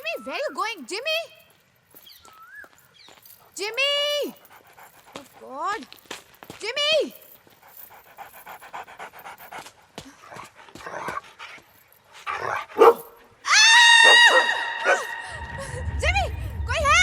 Jimmy, where are you going? Jimmy! Jimmy! Oh God! Jimmy! Jimmy! कोई है?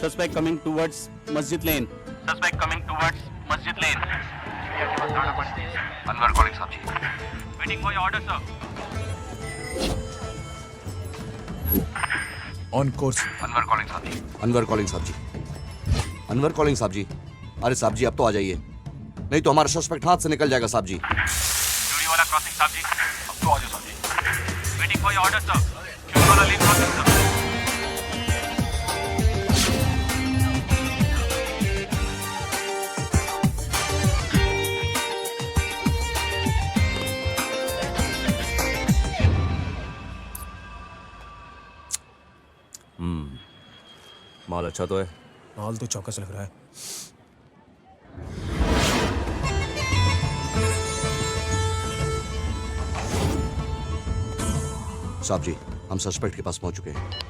Suspect coming towards Masjid Lane. Suspect coming towards Masjid Lane. Anwar calling Sabji. Waiting for your order, sir. On course. Anwar calling Sabji. Anwar calling साहब जी। Anwar calling साहब जी। अरे साहब जी अब तो आ जाइए, नहीं तो हमारा सस्पेक्ट हाथ से निकल जाएगा साहब जी। चूड़ी वाला क्रॉसिंग साहब जी, अब तो आ जाओ साहब जी। Waiting for your order, sir. चूड़ी वाला लेन क्रॉसिंग सर। माल अच्छा तो है। माल तो चौकस लग रहा है। साहब जी हम सस्पेक्ट के पास पहुंच चुके हैं।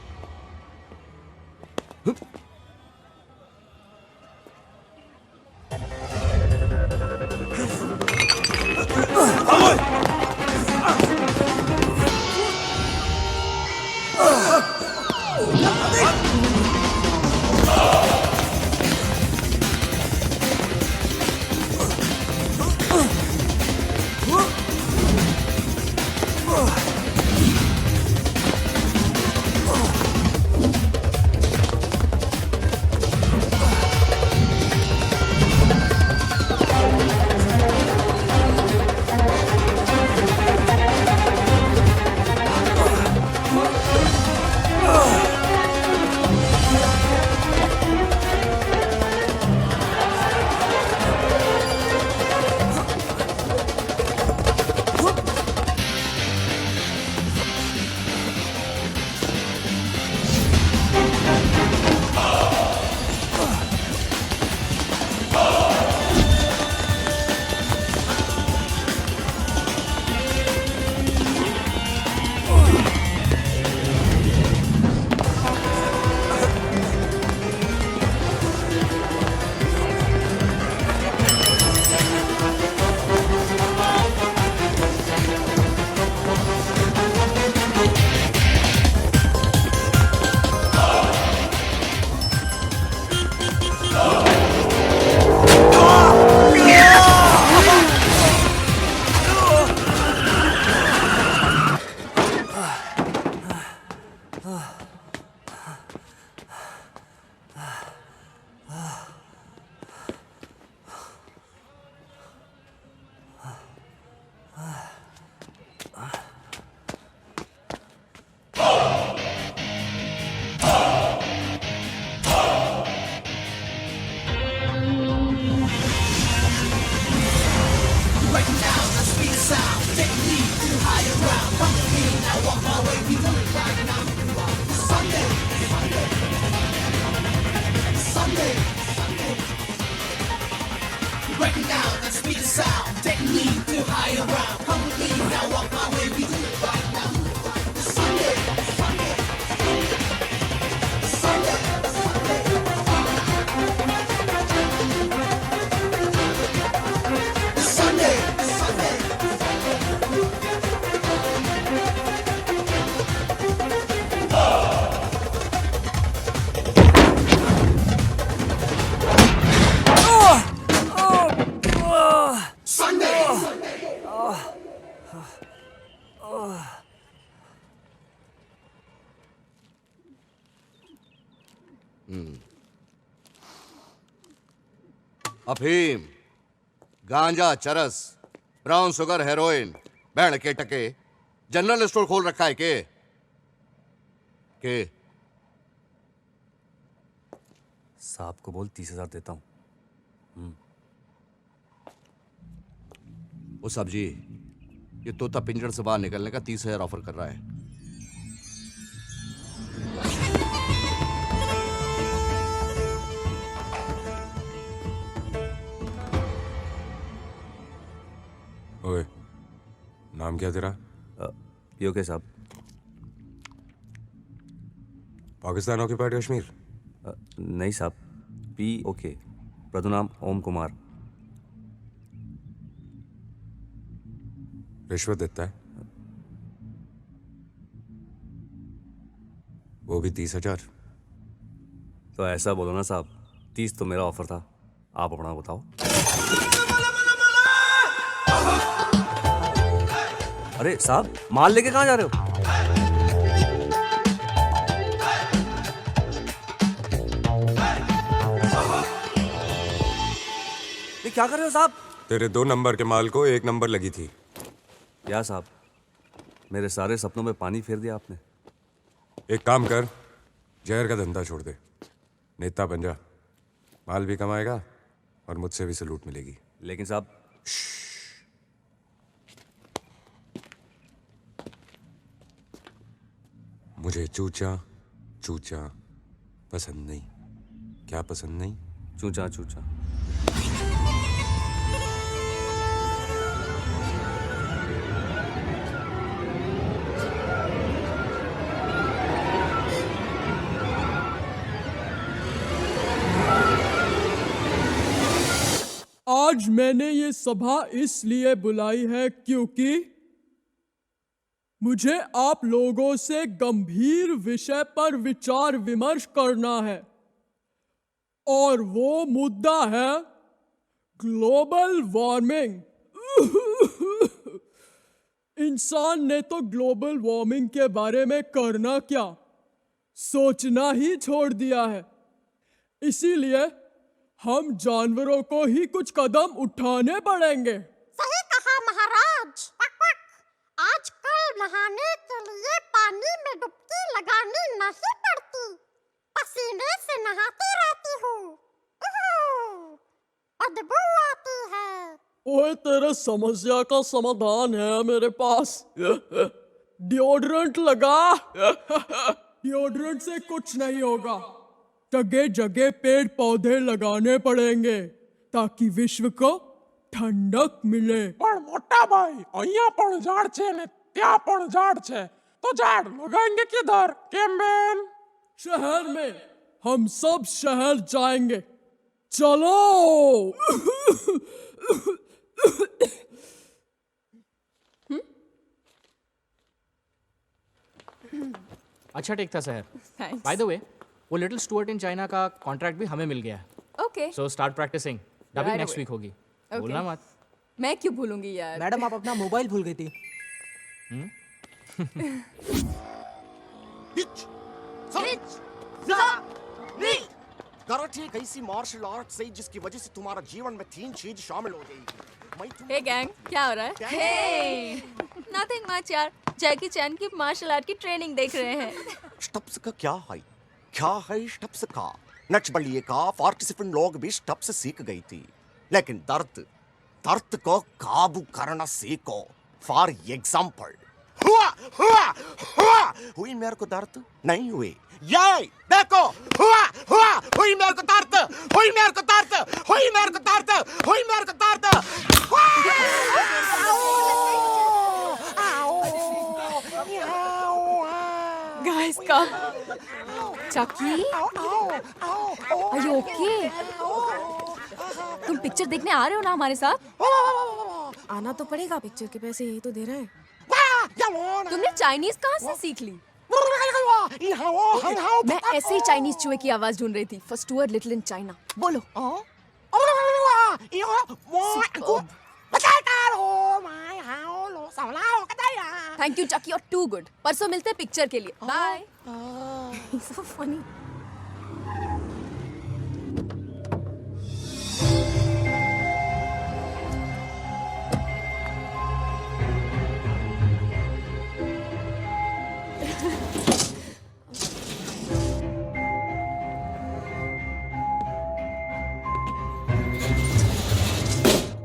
अफीम, गांजा, चरस, ब्राउन शुगर, हेरोइन, बैंड के टके, जनरल स्टोर खोल रखा है के साहब को बोल 30,000 देता हूँ। ओ साहब जी, ये तोता पिंजड़ से बाहर निकलने का 30,000 ऑफर कर रहा है। ओए, नाम क्या तेरा? पीओके साहब। पाकिस्तान ऑक्यूपाइड कश्मीर? नहीं साहब, पीओके, प्रदुनाम ओम कुमार। रिश्वत देता है? वो भी 30,000? तो ऐसा बोलो ना साहब, 30 तो मेरा ऑफर था, आप अपना बताओ। अरे साहब, माल लेके कहाँ जा रहे हो? ये क्या कर रहे हो साहब? तेरे 2 नंबर के माल को 1 नंबर लगी थी। क्या साहब, मेरे सारे सपनों में पानी फेर दिया आपने। एक काम कर, जहर का धंधा छोड़ दे, नेता बन जा, माल भी कमाएगा और मुझसे भी सलूट मिलेगी। लेकिन साहब, मुझे चूचा चूचा पसंद नहीं। क्या पसंद नहीं? चूचा चूचा। आज मैंने ये सभा इसलिए बुलाई है क्योंकि मुझे आप लोगों से गंभीर विषय पर विचार विमर्श करना है और वो मुद्दा है ग्लोबल वार्मिंग। इंसान ने तो ग्लोबल वार्मिंग के बारे में करना क्या, सोचना ही छोड़ दिया है। इसीलिए हम जानवरों को ही कुछ कदम उठाने पड़ेंगे। सही कहा महाराज। आजकल नहाने के लिए पानी में डुबकी लगानी नहीं पड़ती, पसीने से नहाती रहती हूँ। बदबू आती है। ओए, तेरे समस्या का समाधान है मेरे पास। डिओड्रेंट लगा। डिओड्रेंट से कुछ नहीं होगा, जगह जगह पेड़ पौधे लगाने पड़ेंगे ताकि विश्व को ઠંડક मिले। પણ મોટા ભાઈ, અહીંયા પણ ઝાડ છે ને ત્યાં પણ ઝાડ છે, તો ઝાડ લગાएंगे किधर? કેમ બેન? शहर में। हम सब शहर जाएंगे, चलो। अच्छा टेक था शहर। बाय द वे, वो लिटिल स्टुअर्ट इन चाइना का कॉन्ट्रैक्ट भी हमें मिल गया है। Okay, so start practising. Dubbing Right next away. Week होगी। Okay. बोलना मत। मैं क्यों भूलूंगी यार। मैडम, आप अपना मोबाइल भूल गई थी। कराटे एक ऐसी मार्शल आर्ट है जिसकी वजह से तुम्हारा जीवन में 3 चीज शामिल हो जाएगी। हे गैंग, क्या हो रहा है? हे नथिंग मच यार, जैकी चैन की मार्शल आर्ट की ट्रेनिंग देख रहे हैं। स्टप्स का क्या है स्टप्स का? नच बलिए का पार्टिसिपेंट लोग भी स्टप्स सीख गई थी, लेकिन दर्द को काबू करना सीखो। फॉर एग्जाम्पल, हुई मेरे को दर्द नहीं हुई, ये देखो, हुई मेरे को दर्द, हुई मेरे को दर्द, हुई मेरे को दर्द, हुई मेरे को दर्द। Guys come. Chucky, are you okay? तुम पिक्चर देखने आ रहे हो ना हमारे साथ? आना तो पड़ेगा, पिक्चर के पैसे यही तो दे रहे हैं। तुमने चाइनीज कहाँ से सीख ली? मैं ऐसे ही चाइनीज चूहे की आवाज ढूंढ रही थी। For Stuart little in China. बोलो। थैंक यू चकी, और टू गुड। परसों मिलते हैं पिक्चर के लिए। बाय। So funny.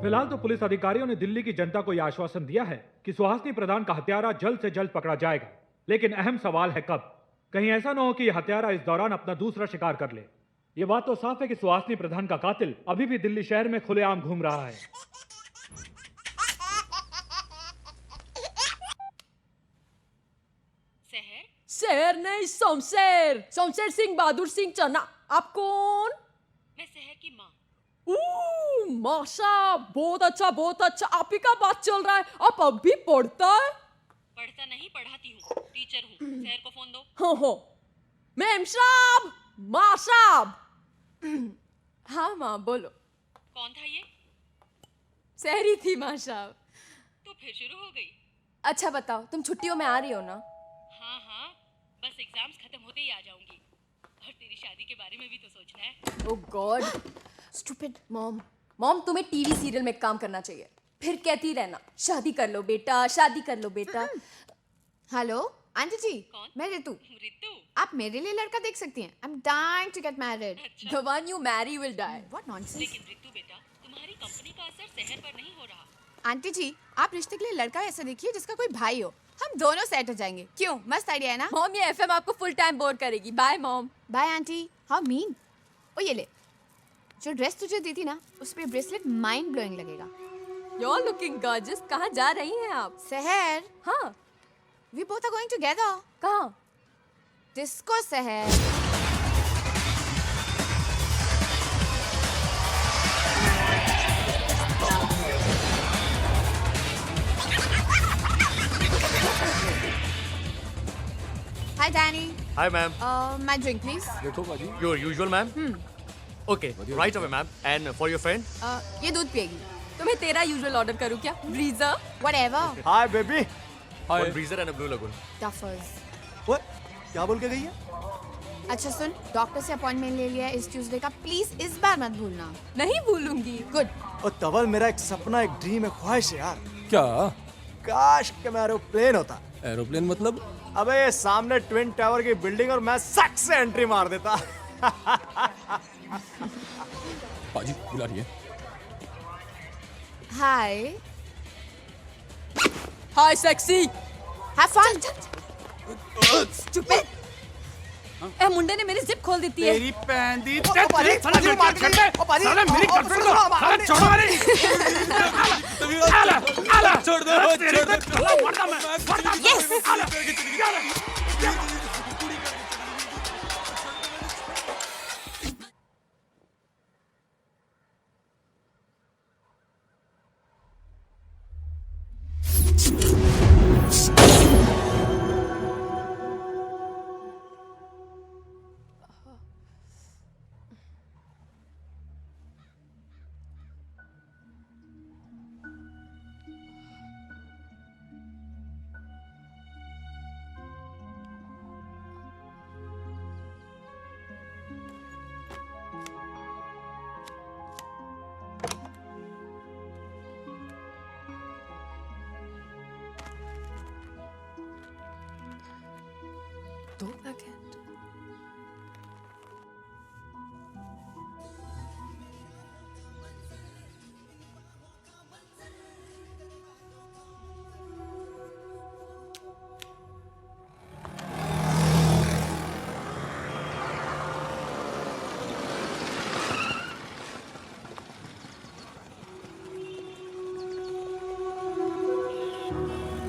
फिलहाल तो पुलिस अधिकारियों ने दिल्ली की जनता को यह आश्वासन दिया है कि सुहासिनी प्रधान का हत्यारा जल्द से जल्द पकड़ा जाएगा, लेकिन अहम सवाल है कब। कहीं ऐसा न हो कि यह हत्यारा इस दौरान अपना दूसरा शिकार कर ले। यह बात तो साफ है कि सुहासिनी प्रधान का कातिल अभी भी दिल्ली शहर में खुलेआम घूम रहा है। शहर नहीं, शमशेर, शमशेर सिंह बहादुर सिंह चन्ना। आप कौन? मैं शहर की माँ। माशा, बहुत अच्छा बहुत अच्छा। आप ही का बात चल रहा है। आप अब भी पढ़ता है? पढ़ता नहीं, पढ़ाती हूँ, टीचर हूँ। शहर को फोन दो। हो मैम साहब, माँ साहब। हाँ माँ बोलो। कौन था ये? शहरी थी माँ साहब। तो फिर शुरू हो गई। अच्छा बताओ, तुम छुट्टियों में आ रही हो ना? हाँ हाँ, बस एग्जाम्स खत्म होते ही आ जाऊंगी। और तेरी शादी के बारे में भी तो सोचना है। ओह गॉड, स्टूपिड मॉम। मॉम, तुम्हें टीवी सीरियल में काम करना चाहिए, फिर कहती रहना शादी कर लो बेटा, शादी कर लो बेटा। हेलो आंटी जी, कौन? मैं रितु। रितु, आप मेरे लिए लड़का देख सकती हैं। I am dying to get married. The one you marry will die. What nonsense. लेकिन रितु बेटा, तुम्हारी कंपनी का असर शहर पर नहीं हो रहा। आंटी जी, आप रिश्ते के लिए लड़का ऐसा देखिए जिसका कोई भाई हो। हम दोनों सेट हो जाएंगे। क्यों? मस्त आइडिया है ना? मॉम, ये एफएम आपको फुल टाइम बोर करेगी। Bye mom. Bye aunty. How mean. ओ ये ले, जो ड्रेस तुझे दी थी ना, उस पे ब्रेसलेट माइंड ब्लोइंग लगेगा। You're looking gorgeous. कहाँ जा रही हैं आप? शहर। हाँ। We both are going together. कहाँ? डिस्को शहर। Hi Danny. Hi, ma'am. My drink please. Your usual, ma'am? Okay, right away, ma'am. And for your friend? ये दूध पिएगी। तुम्हें तेरा यूजुअल ऑर्डर करूँ क्या? ब्रीजर? Whatever. Hi baby. One breezer and a blue lagoon. Duffers. What? क्या बोल के गई है? अच्छा सुन, डॉक्टर से अपॉइंटमेंट ले लिया है इस ट्यूसडे का। प्लीज इस बार मत भूलना। नहीं भूलूंगी। गुड। और तवल, मेरा एक सपना, एक ड्रीम, एक ख्वाहिश है यार। क्या? काश कि मैं एरोप्लेन होता। एरोप्लेन मतलब? अबे ये सामने ट्विन टावर की बिल्डिंग और मैं सट से एंट्री मार देता। पाजी बुला रही है। Hi. Hi sexy. Have fun. Stupid. ए मुंडे ने मेरी जिप खोल दी थी। तेरी पैन दी साला मेरी गर्लफ्रेंड को साला छोड़ो अरे। आला छोड़ दो। मरता मैं। यस। दो पैकेट।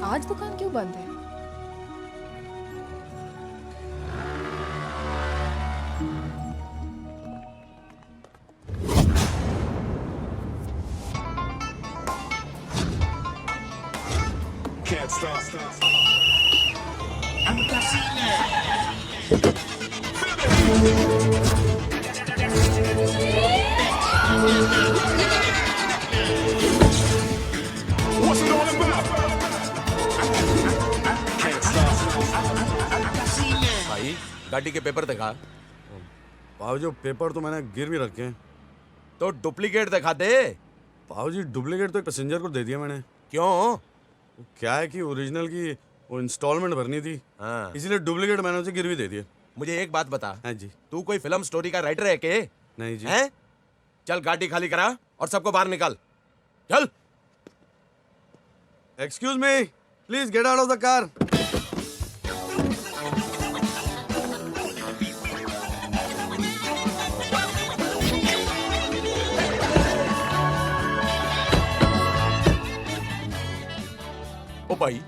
आज दुकान क्यों बंद है? भाई गाड़ी के पेपर दिखा। पाव पेपर तो मैंने गिर भी रखे हैं। तो डुप्लीकेट दिखा दे। पाव डुप्लीकेट तो एक पैसेंजर को दे दिया मैंने। क्यों? क्या है कि ओरिजिनल की वो इंस्टॉलमेंट भरनी थी। हाँ। इसीलिए डुप्लीकेट मैंने उसे गिरवी दे दिया। मुझे एक बात बता। हाँ जी। तू कोई फिल्म स्टोरी का राइटर है के? नहीं जी। हैं? चल गाड़ी खाली करा और सबको बाहर निकाल। चल। Excuse me, please get out of the car. ओ भाई,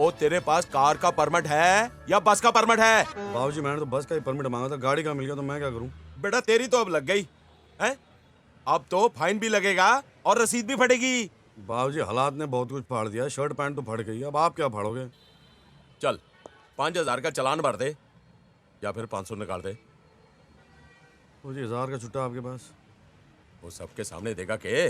ओ तेरे पास कार का परमिट है या बस का परमिट है? बाबूजी मैंने तो बस का ही परमिट मांगा था, गाड़ी का मिल गया तो मैं क्या करूं? बेटा तेरी तो अब लग गई है, अब तो फाइन भी लगेगा और रसीद भी फटेगी। बाबूजी हालात ने बहुत कुछ फाड़ दिया, शर्ट पैंट तो फट गई, अब आप क्या फाड़ोगे? चल 5,000 का चालान भर दे या फिर 500 निकाल दे। मुझे 1000 का छुट्टा आपके पास? वो सबके सामने देगा के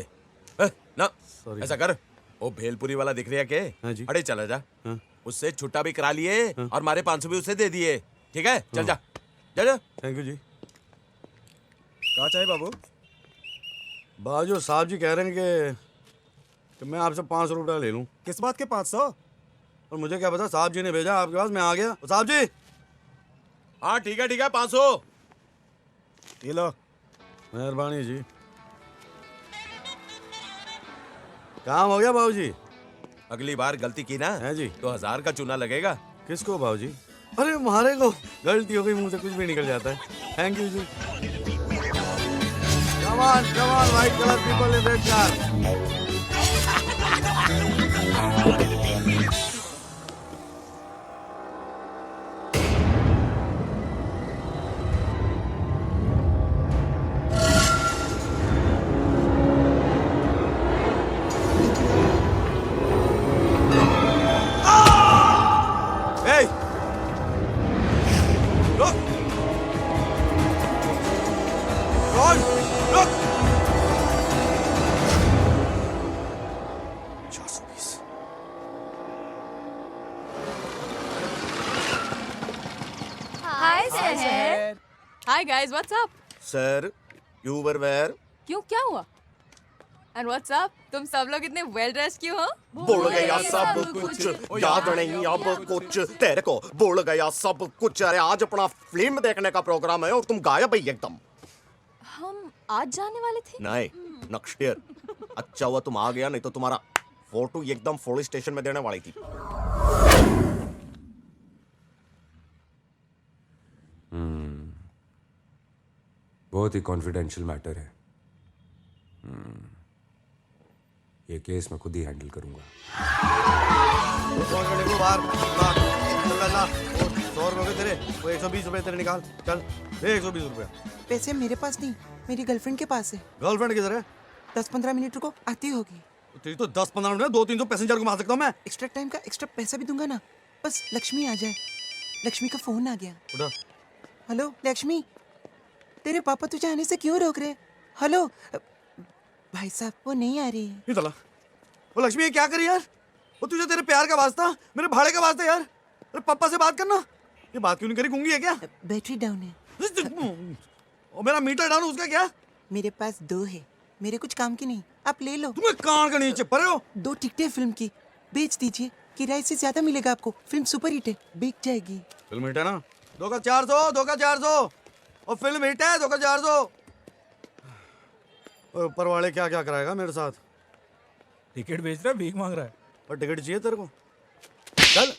ना। Sorry. ऐसा कर, वो भेलपुरी वाला दिख रहा है के? हाँ जी। अरे चला जा, हाँ। उससे छुट्टा भी करा लिए और मारे 500 भी उसे दे दिए। ठीक है, चल जा जा जा। थैंक यू जी। कहाँ चाहिए बाबू? बाबूजी साहब जी कह रहे हैं कि मैं आपसे 500 रुपया ले लूं। किस बात के 500? और मुझे क्या पता, साहब जी ने भेजा आपके पास, मैं आ गया। साहब जी। हाँ ठीक है 500 ये लो। मेहरबानी जी। काम हो गया बाबूजी? अगली बार गलती की ना है जी तो 1000 का चूना लगेगा। किसको बाबूजी? अरे हमारे को गलती हो गई, मुंह से कुछ भी निकल जाता है। थैंक यू जी। Come on white colour people in red car. Hi guys, what's up? Sir you were where? क्यों, क्या हुआ? And what's up? तुम सब लोग इतने well dressed क्यों हो? बोल गया सब कुछ, याद नहीं अब कुछ तेरे को, बोल गया सब कुछ। अरे आज अपना फिल्म देखने का प्रोग्राम है और तुम गायब ही एकदम। हम आज जाने वाले थे। नहीं, नेक्स्ट ईयर। अच्छा हुआ तुम आ गया, नहीं तो तुम्हारा फोटो एकदम पुलिस स्टेशन में देने वाली थी। बहुत ही कॉन्फिडेंशियल मैटर है। ये केस मैं खुद ही हैंडल करूंगा। 100 रुपए तेरे, वो 120 रुपए तेरे निकाल। चल दे 120 रुपया। पैसे मेरे पास नहीं, मेरी गर्लफ्रेंड के पास है। गर्लफ्रेंड किधर है? 10-15 मिनट रुको, आती होगी। तेरी तो 10-15 मिनट में 200-300 पैसेंजर को मार सकता हूँ मैं। एक्स्ट्रा टाइम का एक्स्ट्रा पैसा भी दूंगा ना, बस लक्ष्मी आ जाए। लक्ष्मी का फोन आ गया। उठा। हेलो लक्ष्मी, तेरे पापा तुझे आने से क्यों रोक रहे? हेलो भाई साहब, वो नहीं आ रही है। वो लक्ष्मी ये क्या करी यार? वो तुझे तेरे प्यार का वास्ता, मेरे भाड़े का वास्ता यार। अरे पापा से बात करना। ये बात क्यों नहीं करी? गूंगी है क्या? बैटरी डाउन है। और मेरा मीटर डाउन, उसका क्या? मेरे पास 2 है, मेरे कुछ काम की नहीं, आप ले लो। तुम्हें कान का नीचे पड़े हो। 2 टिकटें फिल्म की, बेच दीजिए, किराए से ज्यादा मिलेगा आपको। फिल्म सुपर हिट है, बिक जाएगी। फिल्म हिट है ना? 2 का 400 और फिल्म हिट है। 2 का 400। ऊपर वाले क्या क्या कराएगा मेरे साथ? टिकट बेच रहा है, भीख मांग रहा है। और टिकट चाहिए तेरे को? चल।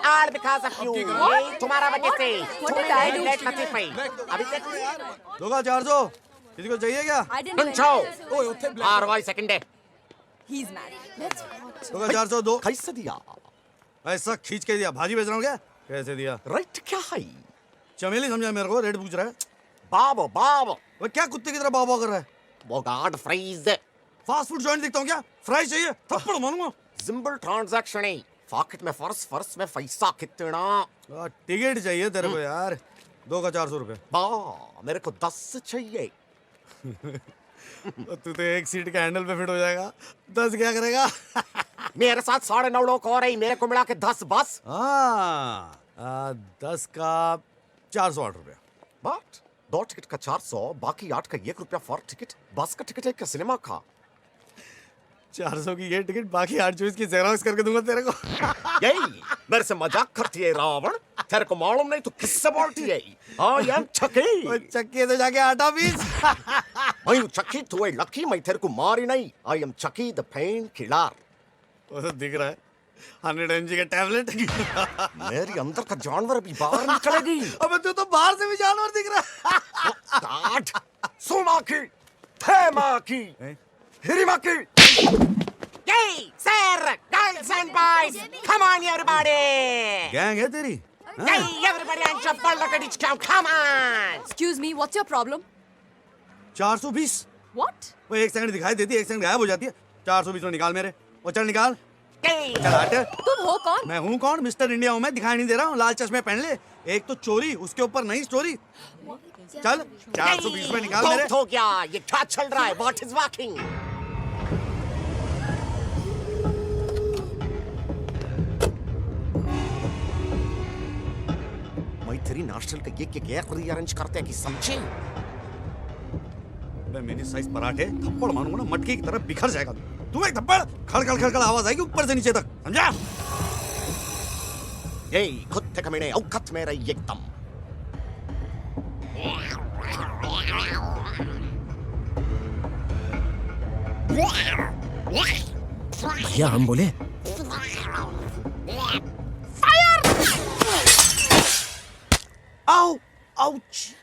All because of you. तुम्हारा वजह से। अभी तक 2 का 400। किसी को चाहिए क्या? RY सेकंड है। He's married. Let's go. 2 का 400 दो। कैसे दिया? ऐसा खींच के दिया। भाजी बेच रहा हूँ क्या? कैसे दिया? रेट क्या है? चमेली समझा मेरे को, रेट पूछ रहा है। बाबो वो क्या कुत्ते की तरह बाबा कर रहा है? वो guard fries. Fast food joint दिखता हूँ क्या? फ्राइज चाहिए? थप्पड़ मारूंगा। सिंपल ट्रांजैक्शन है। पॉकेट में फर्स में पैसा कितना? टिकट चाहिए तेरे को यार। 2 का 400 रुपए। मेरे को 10 चाहिए। तू तो एक सीट के हैंडल पे फिट हो जाएगा, 10 क्या करेगा? मेरे साथ 9.5 लोग और है, मेरे को मिला के 10 बस। 10 का 408 रुपया। बट 2 टिकट का 400, बाकी 8 का 1 रुपया फॉर टिकट। बस का टिकट है क्या सिनेमा का? 400 की ये टिकट, बाकी 824 की जेरोक्स करके दूंगा तेरे को। यही मेरे से मजाक करती है रावण, तेरे को मालूम नहीं तो किससे बोलती है? आई एम चक्की। चक्की तो जाके आटा पीस। मैं हूँ चक्की, तू है लकी, मैं तेरे को मारी नहीं। आई एम चक्की द पेन किलर। वो तो दिख रहा है 100 mg का टैबलेट। मेरी अंदर का जानवर भी बाहर निकलेगी। अबे तू तो बाहर से भी जानवर दिख रहा है। सुमाकी, थेमाकी, हिरिमाकी। Hey, sir, girls and boys, come on, everybody. Gang है तेरी? Hey, everybody, and jump on like a ditch cow, come on. Excuse me, what's your problem? 420। What? वो एक सेकंड दिखाई देती है, एक सेकंड गायब हो जाती है। 420 में निकाल मेरे। वो चल निकाल। चल हट। तुम हो कौन? मैं हूँ कौन? मिस्टर इंडिया हूँ मैं, दिखाई नहीं दे रहा हूँ। लाल चश्मे पहन ले। एक तो चोरी, उसके ऊपर नई स्टोरी। चल 420 में निकाल मेरे। बहुत हो गया, ये क्या चल रहा है? What is walking? मैं तेरी नाश्ते का ये खुद अरेंज करते हैं कि समझे? मैं मिनी साइज पराठे थप्पड़ मारूंगा ना, मटकी की तरह बिखर जाएगा तू। एक थप्पड़ खड़खड़ खड़खड़ आवाज आएगी ऊपर से नीचे तक, समझा? ये कुत्ते कमीने औकात में रही एकदम। क्या हम बोले? आओ, आउच,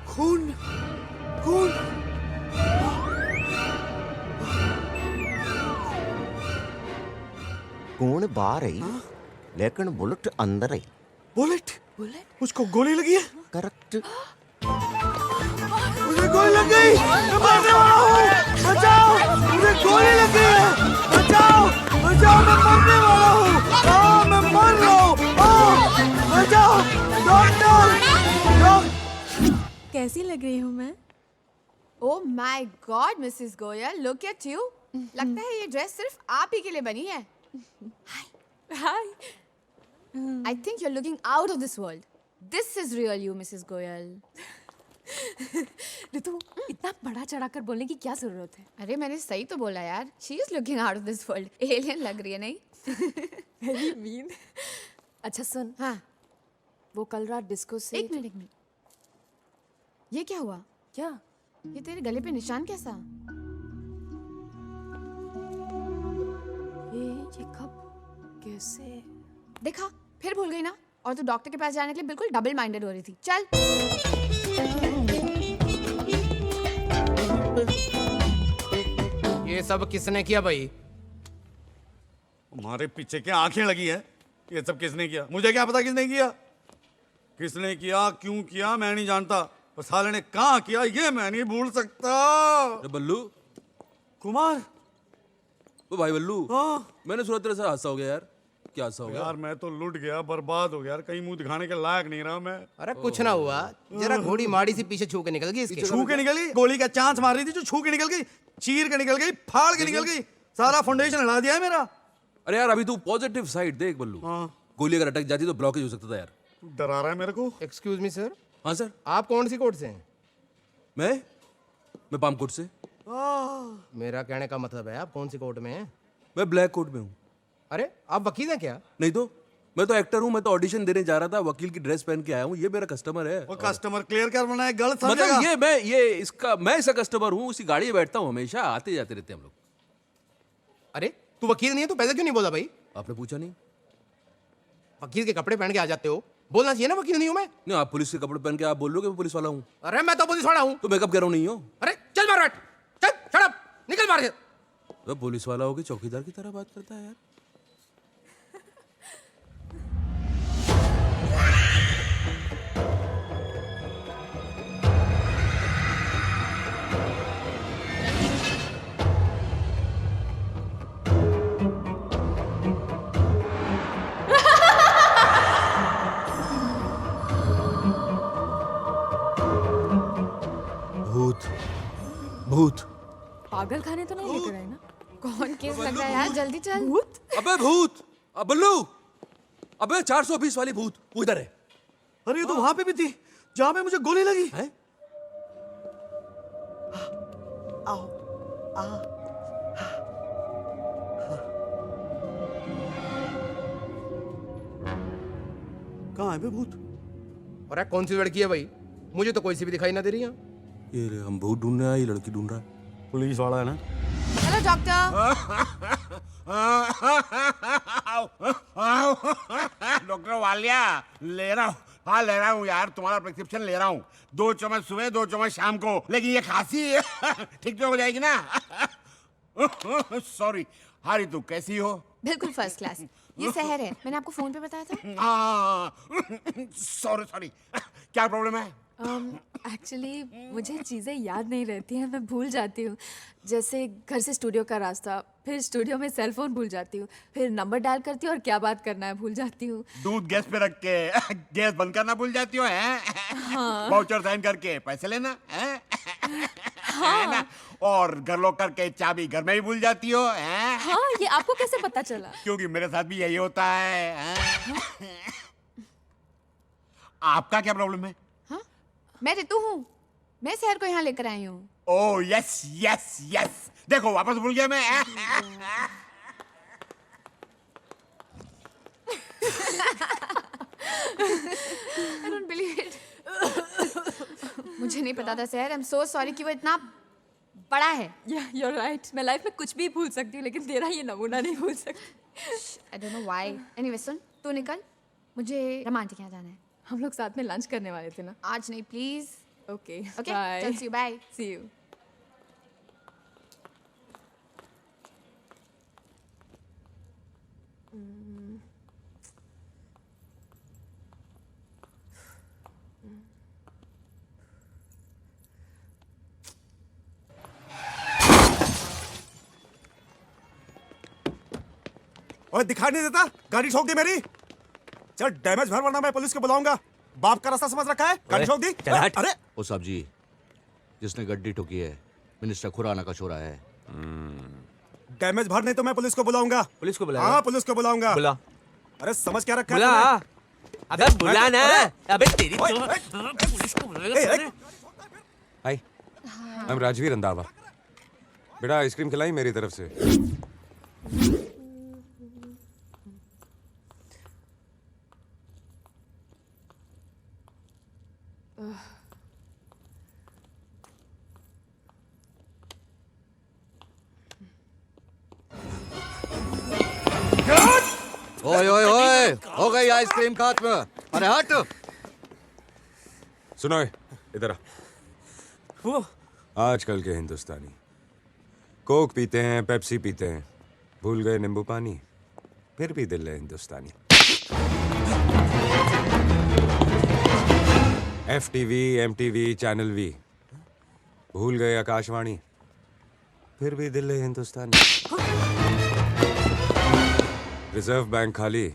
खून, खून। कौन बाहर है? लेकिन बुलेट अंदर है। बुलेट? उसको गोली लगी है? करेक्ट। मुझे गोली लग गई, मैं मरने वाला हूँ, बचाओ, मुझे गोली लग गई है, बचाओ, बचाओ, मैं मरने वाला हूँ, मैं मर रहा हूँ, बचाओ, डॉक्टर, कैसी लग रही हूँ मैं? Oh my God Mrs Goyal, look at you. लगता है ये ड्रेस सिर्फ आप ही के लिए बनी है। हाय। I think you're looking out of this world. This is real you, Mrs. Goyal. ऋतु, इतना बड़ा चढ़ाकर बोलने की क्या जरूरत है? अरे मैंने सही तो बोला यार। She is looking out of this world. Alien लग रही है नहीं? Very mean. अच्छा सुन, हाँ। वो कल रात डिस्को से। एक मिनट। ये क्या हुआ? क्या? ये तेरे गले पे निशान कैसा? ये कब? कैसे? देखा, फिर भूल गई ना। और तू डॉक्टर के पास जाने के लिए बिल्कुल डबल माइंडेड हो रही थी। चल। ये सब किसने किया भाई? हमारे पीछे क्या आंखें लगी है? ये सब किसने किया? मुझे क्या पता किसने किया? किसने किया, क्यों किया, मैं नहीं जानता। और साले ने कहाँ किया ये मैं नहीं भूल सकता। बल्लू कुमार। ओ भाई बल्लू। हाँ। मैंने सुना तेरे साथ हादसा हो गया यार। क्या हादसा हो गया? यार मैं तो लुट गया, बर्बाद हो गया यार, कहीं मुंह दिखाने के लायक नहीं रहा मैं। अरे कुछ ना हुआ, जरा घोड़ी माड़ी सी पीछे छू के निकल गई इसके। छू के निकल गई? गोली का चांस मार रही थी जो छू के निकल गई, चीर के निकल गई, फाड़ के निकल गई, सारा फाउंडेशन हिला दिया है मेरा। अरे यार अभी तू पॉजिटिव साइड देख बल्लू। गोली अगर अटक जाती तो ब्लॉकेज हो सकता था यार। डरा रहा है मेरे को। Excuse me sir. हाँ सर। आप कौन सी कोर्ट से हैं? मैं पामकोट से। मेरा कहने का मतलब है आप कौन सी कोर्ट में हैं? मैं ब्लैक कोट में हूँ। अरे आप वकील हैं क्या? नहीं तो मैं तो एक्टर हूँ। मैं तो ऑडिशन देने जा रहा था, वकील की ड्रेस पहन के आया हूँ। ये मेरा कस्टमर है। वो कस्टमर क्लियर कर बना है, गलत समझेगा। मतलब मैं इसका कस्टमर हूँ। उसी गाड़ी में बैठता हूँ हमेशा, आते जाते रहते हम लोग। अरे तू वकील नहीं है तो पहले क्यों नहीं बोला भाई? आपने पूछा नहीं? वकील के कपड़े पहन के आ जाते हो, बोलना चाहिए ना वकील नहीं हूँ मैं। नहीं, आप पुलिस के कपड़े पहन के आप बोल रहे हो कि मैं पुलिस वाला हूँ। अरे मैं तो पुलिस वाला हूँ। तो मैं कब कह रहा हूँ नहीं हो? अरे चल मार बैठ, चल शट अप, निकल मार। तो पुलिस वाला हो कि चौकीदार की तरह बात करता है यार। भूत। पागल खाने तो नहीं लेकर आए ना? कौन केस लग रहा है यार? जल्दी चल। भूत? अबे भूत! बल्लू! अबे 420 वाली भूत वो इधर है। अरे ये तो वहां पे भी थी जहाँ पे मुझे गोली लगी। है? आओ आ कहाँ है बे भूत? अरे कौन सी लड़की है भाई? मुझे तो कोई सी भी दिखाई ना दे रही है। ये रे, हम भूत ढूंढने आए, ये लड़की ढूंढ रहा है। पुलिस वाला है ना? Hello doctor. डॉक्टर वालिया ले रहा हूँ, हाँ ले रहा हूँ यार, तुम्हारा प्रिस्क्रिप्शन ले रहा हूँ। 2 चम्मच सुबह 2 चम्मच शाम को, लेकिन ये खांसी ठीक तो हो जाएगी ना? सॉरी। हाँ रितु कैसी हो? बिल्कुल फर्स्ट क्लास। ये शहर है, मैंने आपको फोन पे बताया था। सॉरी सॉरी, क्या प्रॉब्लम है? एक्चुअली मुझे चीज़ें याद नहीं रहती हैं, मैं भूल जाती हूँ। जैसे घर से स्टूडियो का रास्ता, फिर स्टूडियो में सेल फोन भूल जाती हूँ, फिर नंबर डायल करती हूँ और क्या बात करना है भूल जाती हूँ। दूध गैस पे रख के गैस बंद करना भूल जाती हो, हैं? हाँ। वाउचर साइन करके पैसे लेना, हैं? है ना? और घर लॉक करके चाबी घर में ही भूल जाती हो, हैं? हाँ, ये आपको कैसे पता चला? क्योंकि मेरे साथ भी यही होता है, हैं? आपका क्या प्रॉब्लम है? मैं रितु हूँ, मैं शहर को यहाँ लेकर आई हूँ। ओह यस यस यस, देखो वापस भूल गया मैं। I don't believe it. मुझे नहीं पता था शहर। I'm so sorry कि वो इतना बड़ा है। Yeah, you're right. मैं लाइफ में कुछ भी भूल सकती हूँ, लेकिन तेरा ये नमूना नहीं भूल सकती। I don't know why. Anyway, सुन, तू निकल, मुझे रमांटिक यहाँ जाना है। हम लोग साथ में लंच करने वाले थे ना? आज नहीं प्लीज। Okay okay, bye. चल see you, bye. See you. ओए दिखाई नहीं देता? गाड़ी ठोक दी मेरी। चल डैमेज भर वरना मैं पुलिस को बुलाऊंगा। बाप का रास्ता समझ रखा है? गाड़ी ठोक दी। अरे ओ साहब जी, जिसने गड्डी ठोकी है मिनिस्टर खुराना का छोरा है। डैमेज भर, नहीं तो मैं पुलिस को बुलाऊंगा। पुलिस को बुला? हाँ पुलिस को बुलाऊंगा। बुला। अरे समझ क्या रखा है बुला। तूने? अबे बुला ना। अबे तेरी तो पुलिस को बुलाएगा। हाय, मैं राजवीर रंधावा। बेटा आइसक्रीम खिलाई मेरी तरफ से। ओए ओए ओए, हो गई आइसक्रीम खत्म। अरे हट। सुनो इधर आ। वो आजकल के हिंदुस्तानी कोक पीते हैं, पेप्सी पीते हैं, भूल गए नींबू पानी, फिर भी दिल है हिंदुस्तानी। FTV, MTV, चैनल V, भूल गए आकाशवाणी, फिर भी दिल है हिंदुस्तानी। रिजर्व बैंक खाली,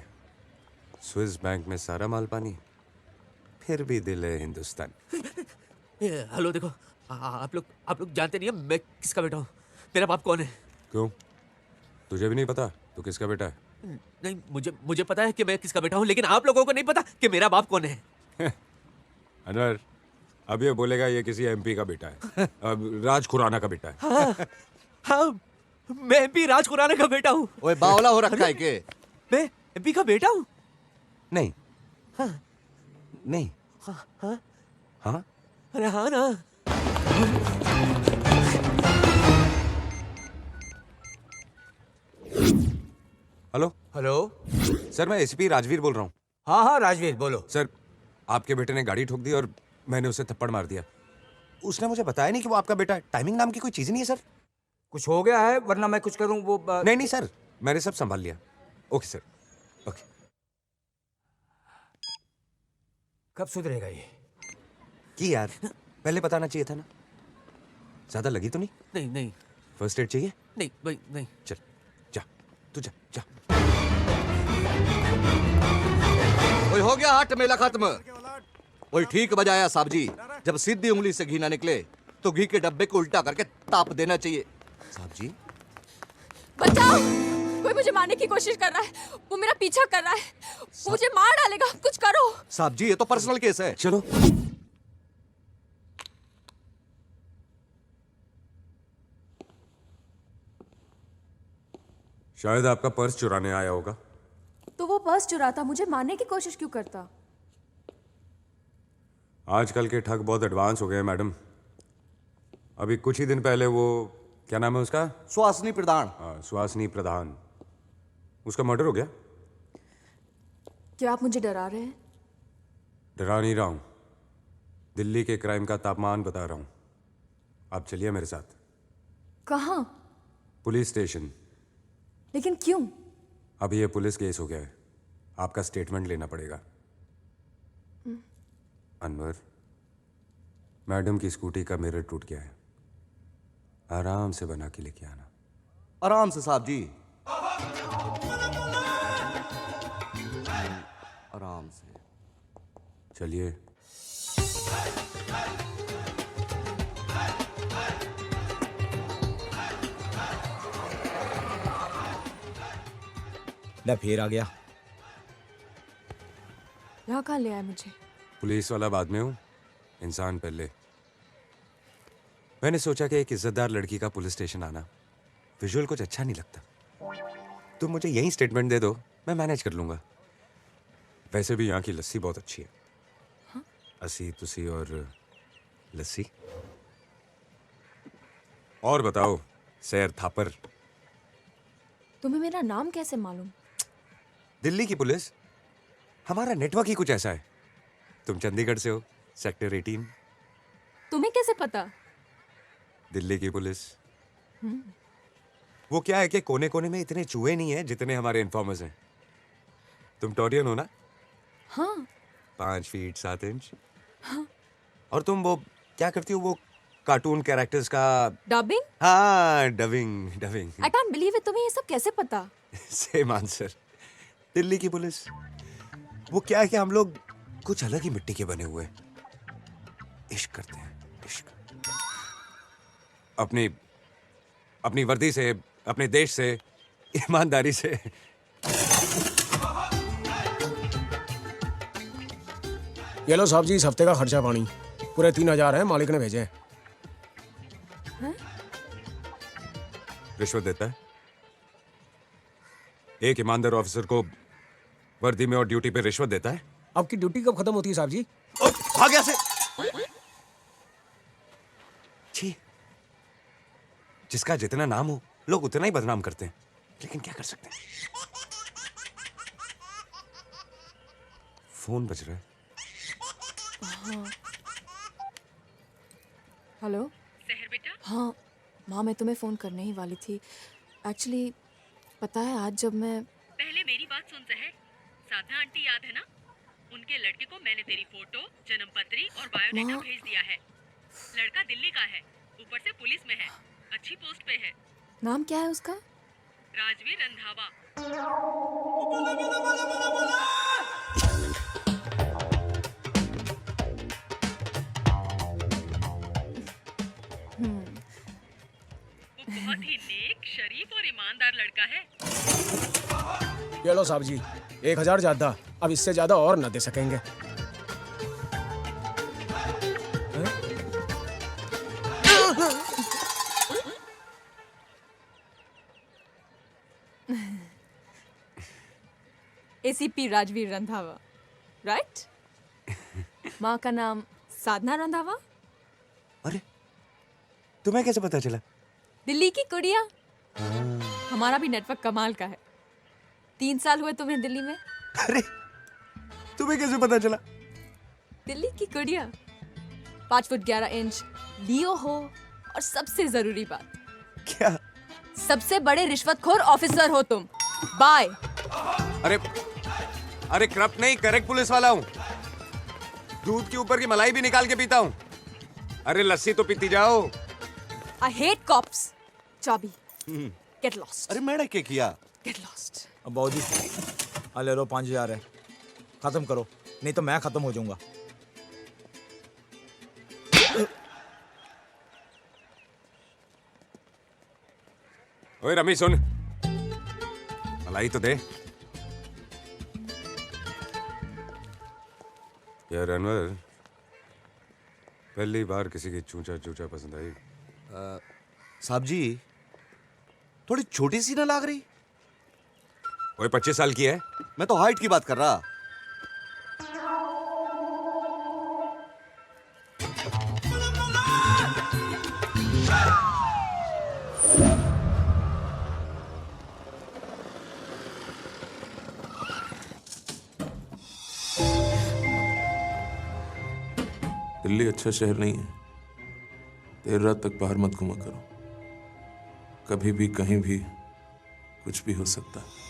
स्विस बैंक में सारा माल पानी, फिर भी दिल है हिंदुस्तानी। हेलो देखो, आप लोग जानते नहीं है मैं किसका बेटा हूँ। मेरा बाप कौन है? क्यों, तुझे भी नहीं पता तू किसका बेटा है? नहीं, मुझे पता है कि मैं किसका बेटा हूँ, लेकिन आप लोगों को नहीं पता कि मेरा बाप कौन है। अनवर, अब ये बोलेगा ये किसी MP का बेटा है। अब राज खुराना का बेटा है। हाँ, मैं MP राज खुराना का बेटा हूँ। ओए बावला हो रखा है के? मैं MP का बेटा हूँ? नहीं। हाँ। नहीं। हाँ हाँ हाँ? अरे हाँ ना। हेलो हेलो सर, मैं ACP राजवीर बोल रहा हूँ। हाँ हाँ राजवीर बोलो। सर, आपके बेटे ने गाड़ी ठोक दी और मैंने उसे थप्पड़ मार दिया। उसने मुझे बताया नहीं कि वो आपका बेटा है। टाइमिंग नाम की कोई चीज नहीं है सर। कुछ हो गया है, वरना मैं कुछ करूँ वो नहीं नहीं सर, मैंने सब संभाल लिया। Okay sir, okay. कब सुधरेगा ये? कि यार पहले बताना चाहिए था ना। ज्यादा लगी तो नहीं? नहीं नहीं। फर्स्ट एड चाहिए? नहीं भाई नहीं। चल जा, तू जा जा। ओए हो गया हट, मेला खत्म। ओए ठीक बजाया साहब जी। जब सीधी उंगली से घी ना निकले तो घी के डब्बे को उल्टा करके ताप देना चाहिए। साहब जी बचाओ, कोई मुझे मारने की कोशिश कर रहा है। वो मेरा पीछा कर रहा है, वो मुझे मार डालेगा। कुछ करो। साहब जी, ये तो पर्सनल केस है। चलो। शायद आपका पर्स चुराने आया होगा। तो वो पर्स चुराता, मुझे मारने की कोशिश क्यों करता? आजकल के ठग बहुत एडवांस हो गए हैं मैडम। अभी कुछ ही दिन पहले वो, क्या नाम है उसका? सुहासिनी प्रधान। हाँ, सुहासिनी प्रधान, उसका मर्डर हो गया। क्या आप मुझे डरा रहे हैं? डरा नहीं रहा हूं, दिल्ली के क्राइम का तापमान बता रहा हूं। आप चलिए मेरे साथ। कहाँ? Police station. लेकिन क्यों? अभी ये पुलिस केस हो गया है, आपका स्टेटमेंट लेना पड़ेगा। अनवर, मैडम की स्कूटी का मिरर टूट गया है, आराम से बना के लेके आना। आराम से साहब जी, आराम से। चलिए। ले फिर आ गया। यहाँ कहाँ ले आए मुझे? पुलिस वाला बाद में हूँ, इंसान पहले। मैंने सोचा कि एक इज्जतदार लड़की का पुलिस स्टेशन आना विजुअल कुछ अच्छा नहीं लगता। तुम मुझे यही स्टेटमेंट दे दो, मैं मैनेज कर लूंगा। वैसे भी यहाँ की लस्सी बहुत अच्छी है। हाँ? असी तुसी और लस्सी। और बताओ सैर थापर, तुम्हें मेरा नाम कैसे मालूम? दिल्ली की पुलिस, हमारा नेटवर्क ही कुछ ऐसा है। तुम चंडीगढ़ से हो, सेक्टर 18। तुम्हें कैसे पता? दिल्ली की पुलिस। वो क्या है कि कोने कोने में इतने चूहे नहीं है जितने हमारे इन्फॉर्मर्स हैं। तुम टोरियन हो ना? हाँ। 5 फीट 7 इंच। हाँ। और तुम वो क्या करती हो, वो कार्टून कैरेक्टर्स का डबिंग? हाँ, dubbing. I can't believe it, तुम्हें ये सब कैसे पता? Same answer. दिल्ली की पुलिस, वो क्या है कि हम लोग कुछ अलग ही मिट्टी के बने हुए इश्क करते हैं, इश्क। अपनी वर्दी से, अपने देश से, ईमानदारी से। ये लो साहब जी, इस हफ्ते का खर्चा पानी पूरे 3000 है, मालिक ने भेजे हैं। रिश्वत देता है? एक ईमानदार ऑफिसर को वर्दी में और ड्यूटी पे रिश्वत देता है? आपकी ड्यूटी कब खत्म होती है साहब जी? भाग यहाँ से। छी, जिसका जितना नाम हो लोग उतना ही बदनाम करते हैं, लेकिन क्या कर सकते हैं। फोन बज रहा है। हाँ। हेलो सहर बेटा। हाँ माँ, मैं तुम्हें फ़ोन करने ही वाली थी। एक्चुअली पता है, आज जब मैं पहले मेरी बात सुन सहर, साधना आंटी याद है ना? उनके लड़के को मैंने तेरी फोटो, जन्मपत्री और बायोडाटा भेज दिया है। लड़का दिल्ली का है, ऊपर से पुलिस में है, अच्छी पोस्ट पे है। नाम क्या है उसका? राजवीर रंधावा। वो बहुत ही नेक, शरीफ और ईमानदार लड़का है। ये लो साहब जी, 1000 ज्यादा, अब इससे ज्यादा और न दे सकेंगे। ACP Rajveer Randhawa, right? माँ का नाम साधना रंधावा। अरे तुम्हें कैसे पता चला? दिल्ली की कुड़िया। हमारा भी नेटवर्क कमाल का है। 3 साल हुए तुम्हें दिल्ली में। अरे तुम्हें कैसे पता चला? दिल्ली की कुड़िया, 5 फुट 11 इंच, लियो हो, और सबसे जरूरी बात, क्या? सबसे बड़े रिश्वतखोर ऑफिसर हो तुम। बाय। अरे करप्ट नहीं, करेक्ट पुलिस वाला हूँ। दूध के ऊपर की मलाई भी निकाल के पीता हूँ। अरे लस्सी तो पीती जाओ। I hate cops. चाबी। Get lost. अरे मैंने क्या किया? Get lost. अब बाबूजी, ले लो 5000 है, खत्म करो, नहीं तो मैं खत्म हो जाऊंगा। ओए रमी सुन, मलाई तो दे। यार अनवर, पहली बार किसी की चूचा चूचा पसंद आई। साहब जी, थोड़ी छोटी सी ना लग रही? वो 25 साल की है। मैं तो हाइट की बात कर रहा। दिल्ली अच्छा शहर नहीं है। देर रात तक बाहर मत घूमा करो। कभी भी कहीं भी कुछ भी हो सकता है।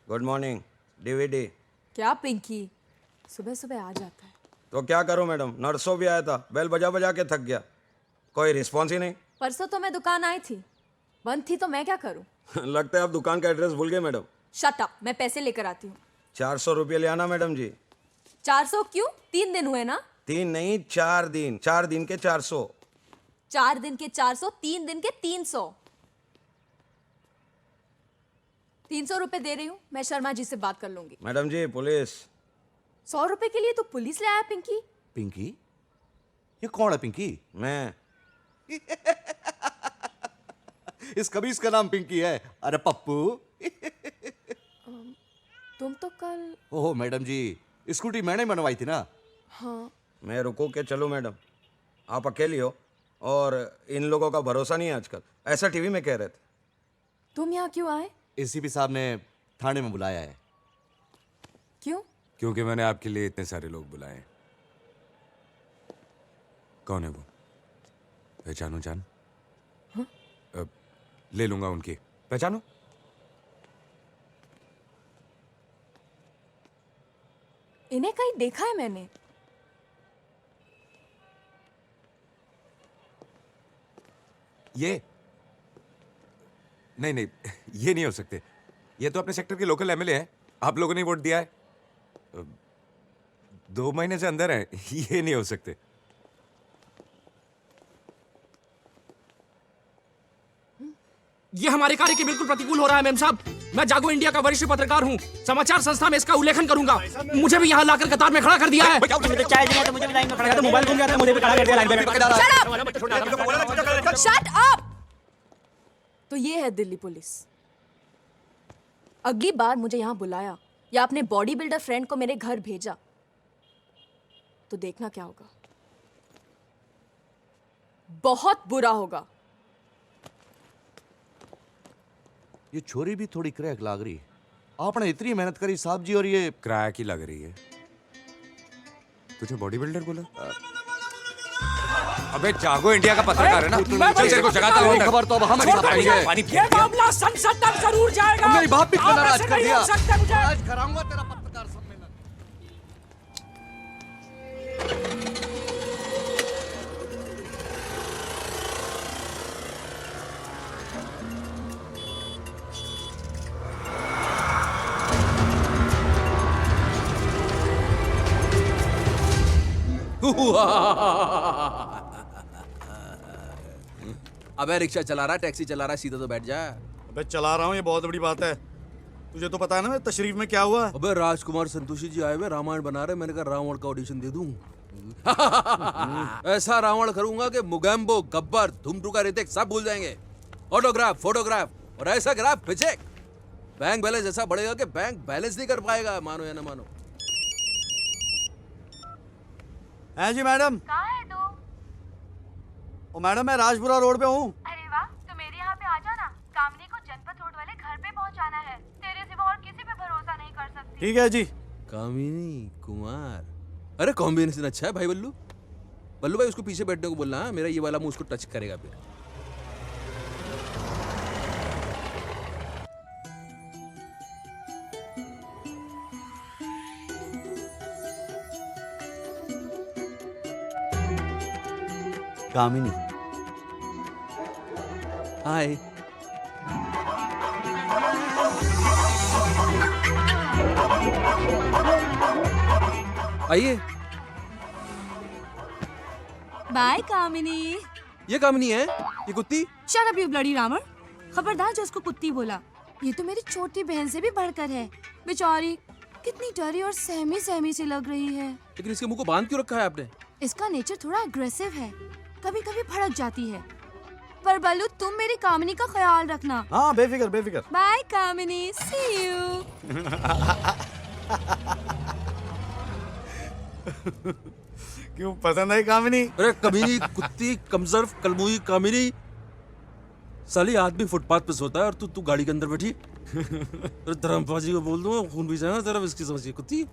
Good morning. डीवीडी। क्या पिंकी, सुबह सुबह आ जाता है। तो क्या करूं मैडम, नर्सों भी आया था, बेल बजा बजा के थक गया, कोई रिस्पॉन्स ही नहीं। परसों तो मैं दुकान आई थी, बंद थी, तो मैं क्या करूं? लगता है आप दुकान का एड्रेस भूल गए मैडम। शट अप, मैं पैसे लेकर आती हूँ। 400 रुपये ले आना मैडम जी। 400 क्यों? 3 दिन हुए ना। 3 नहीं 4 दिन, 4 दिन के 400। 4 दिन के 400, 3 दिन के 300। 300 रुपए दे रही हूँ, मैं शर्मा जी से बात कर लूंगी। मैडम जी पुलिस। 100 रुपए के लिए तो पुलिस ले आया पिंकी। पिंकी? ये कौन है पिंकी? मैं। इस कबीज का नाम पिंकी है। अरे पप्पू। तुम तो कल। ओह मैडम जी, स्कूटी मैंने बनवाई थी ना। हाँ। मैं रुको के चलूं मैडम? आप अकेली हो और इन लोगों का भरोसा नहीं है आजकल, ऐसा टीवी में कह रहे थे। तुम यहाँ क्यों आए? एसीपी साहब ने थाने में बुलाया है। क्यों? क्योंकि मैंने आपके लिए इतने सारे लोग बुलाए हैं। कौन है वो? पहचानो जान? हाँ? ले लूंगा उनकी। पहचानो? इन्हें कहीं देखा है मैंने। ये नहीं नहीं, ये नहीं हो सकते। ये तो अपने सेक्टर के लोकल एमएलए हैं। आप लोगों ने वोट दिया है। 2 महीने से अंदर है। ये नहीं हो सकते। ये हमारे कार्य के बिल्कुल प्रतिकूल हो रहा है मेम साहब। मैं जागो इंडिया का वरिष्ठ पत्रकार हूँ, समाचार संस्था में इसका उल्लेखन करूंगा। मुझे भी यहाँ लाकर कतार में खड़ा कर दिया है। मोबाइल घूम गया था, मुझे भी खड़ा कर दिया लाइन में। Shut up! तो ये है दिल्ली पुलिस। अगली बार मुझे यहाँ बुलाया या अपने बॉडी बिल्डर फ्रेंड को मेरे घर भेजा तो देखना क्या होगा। बहुत बुरा होगा। ये छोरी भी थोड़ी क्रैक लग रही। आपने इतनी मेहनत करी साहब जी और ये क्रैक ही लग रही है। तुझे बॉडी बिल्डर बोला? अबे जागो इंडिया का पत्रकार है ना। चल तेरे को जगाता हूं। खबर तो अब हम ये मामला संसद तक जरूर जाएगा। मेरी बाप भी इतना नाराज कर दिया। आज कराऊंगा तेरा पत्रकार सम्मेलन। अबे रिक्शा चला रहा है, टैक्सी चला रहा है, सीधा तो बैठ जा। अबे चला रहा हूँ, ये बहुत बड़ी बात है। तुझे तो पता है ना तशरीफ में क्या हुआ? अबे राजकुमार संतोषी जी आए हुए रामायण बना रहे, मैंने कहा रावण का ऑडिशन दे दूं। ऐसा रावण करूंगा कि मुगैम्बो, गब्बर, धुमटू का ऋतिक सब भूल जाएंगे। ऑटोग्राफ, फोटोग्राफ और ऐसा ग्राफ पिचेक। बैंक बैलेंस ऐसा बढ़ेगा कि बैंक बैलेंस नहीं कर पाएगा, मानो या ना मानो। है जी मैडम। कहाँ है तू? ओ मैडम मैं राजपुरा रोड पे हूँ। अरे वाह, तो मेरे यहाँ पे आ जाना। कामनी को जनपद रोड वाले घर पे पहुँचाना है। तेरे सिवा और किसी पे भरोसा नहीं कर सकती। ठीक है जी। कामिनी कुमार, अरे कॉम्बिनेशन अच्छा है भाई। बल्लू बल्लू भाई उसको पीछे बैठने को बोलना। मेरा ये वाला मुंह उसको टच करेगा फिर। कामिनी। हाय। आइए। बाय कामिनी। ये कामिनी है? ये कुत्ती? Shut up you bloody Ravan. खबरदार जो उसको कुत्ती बोला। ये तो मेरी छोटी बहन से भी बढ़कर है। बेचारी कितनी डरी और सहमी सहमी सी लग रही है। लेकिन इसके मुंह को बांध क्यों रखा है आपने? इसका नेचर थोड़ा अग्रेसिव है, कभी कभी भड़क जाती है। पर बल्लू तुम मेरी कामिनी का ख्याल रखना। हाँ बेफिक्र बेफिक्र। Bye Kamini, see you. क्यों पसंद आई कामिनी? अरे कमीनी, कुत्ती, कमजोर, कलमुई कामिनी। साली आदमी फुटपाथ पे सोता है और तू गाड़ी के अंदर बैठी। अरे धर्मपाजी को बोल दूंगा, खून भी जाएगा तेरा, इसकी समझिए कुत्ती।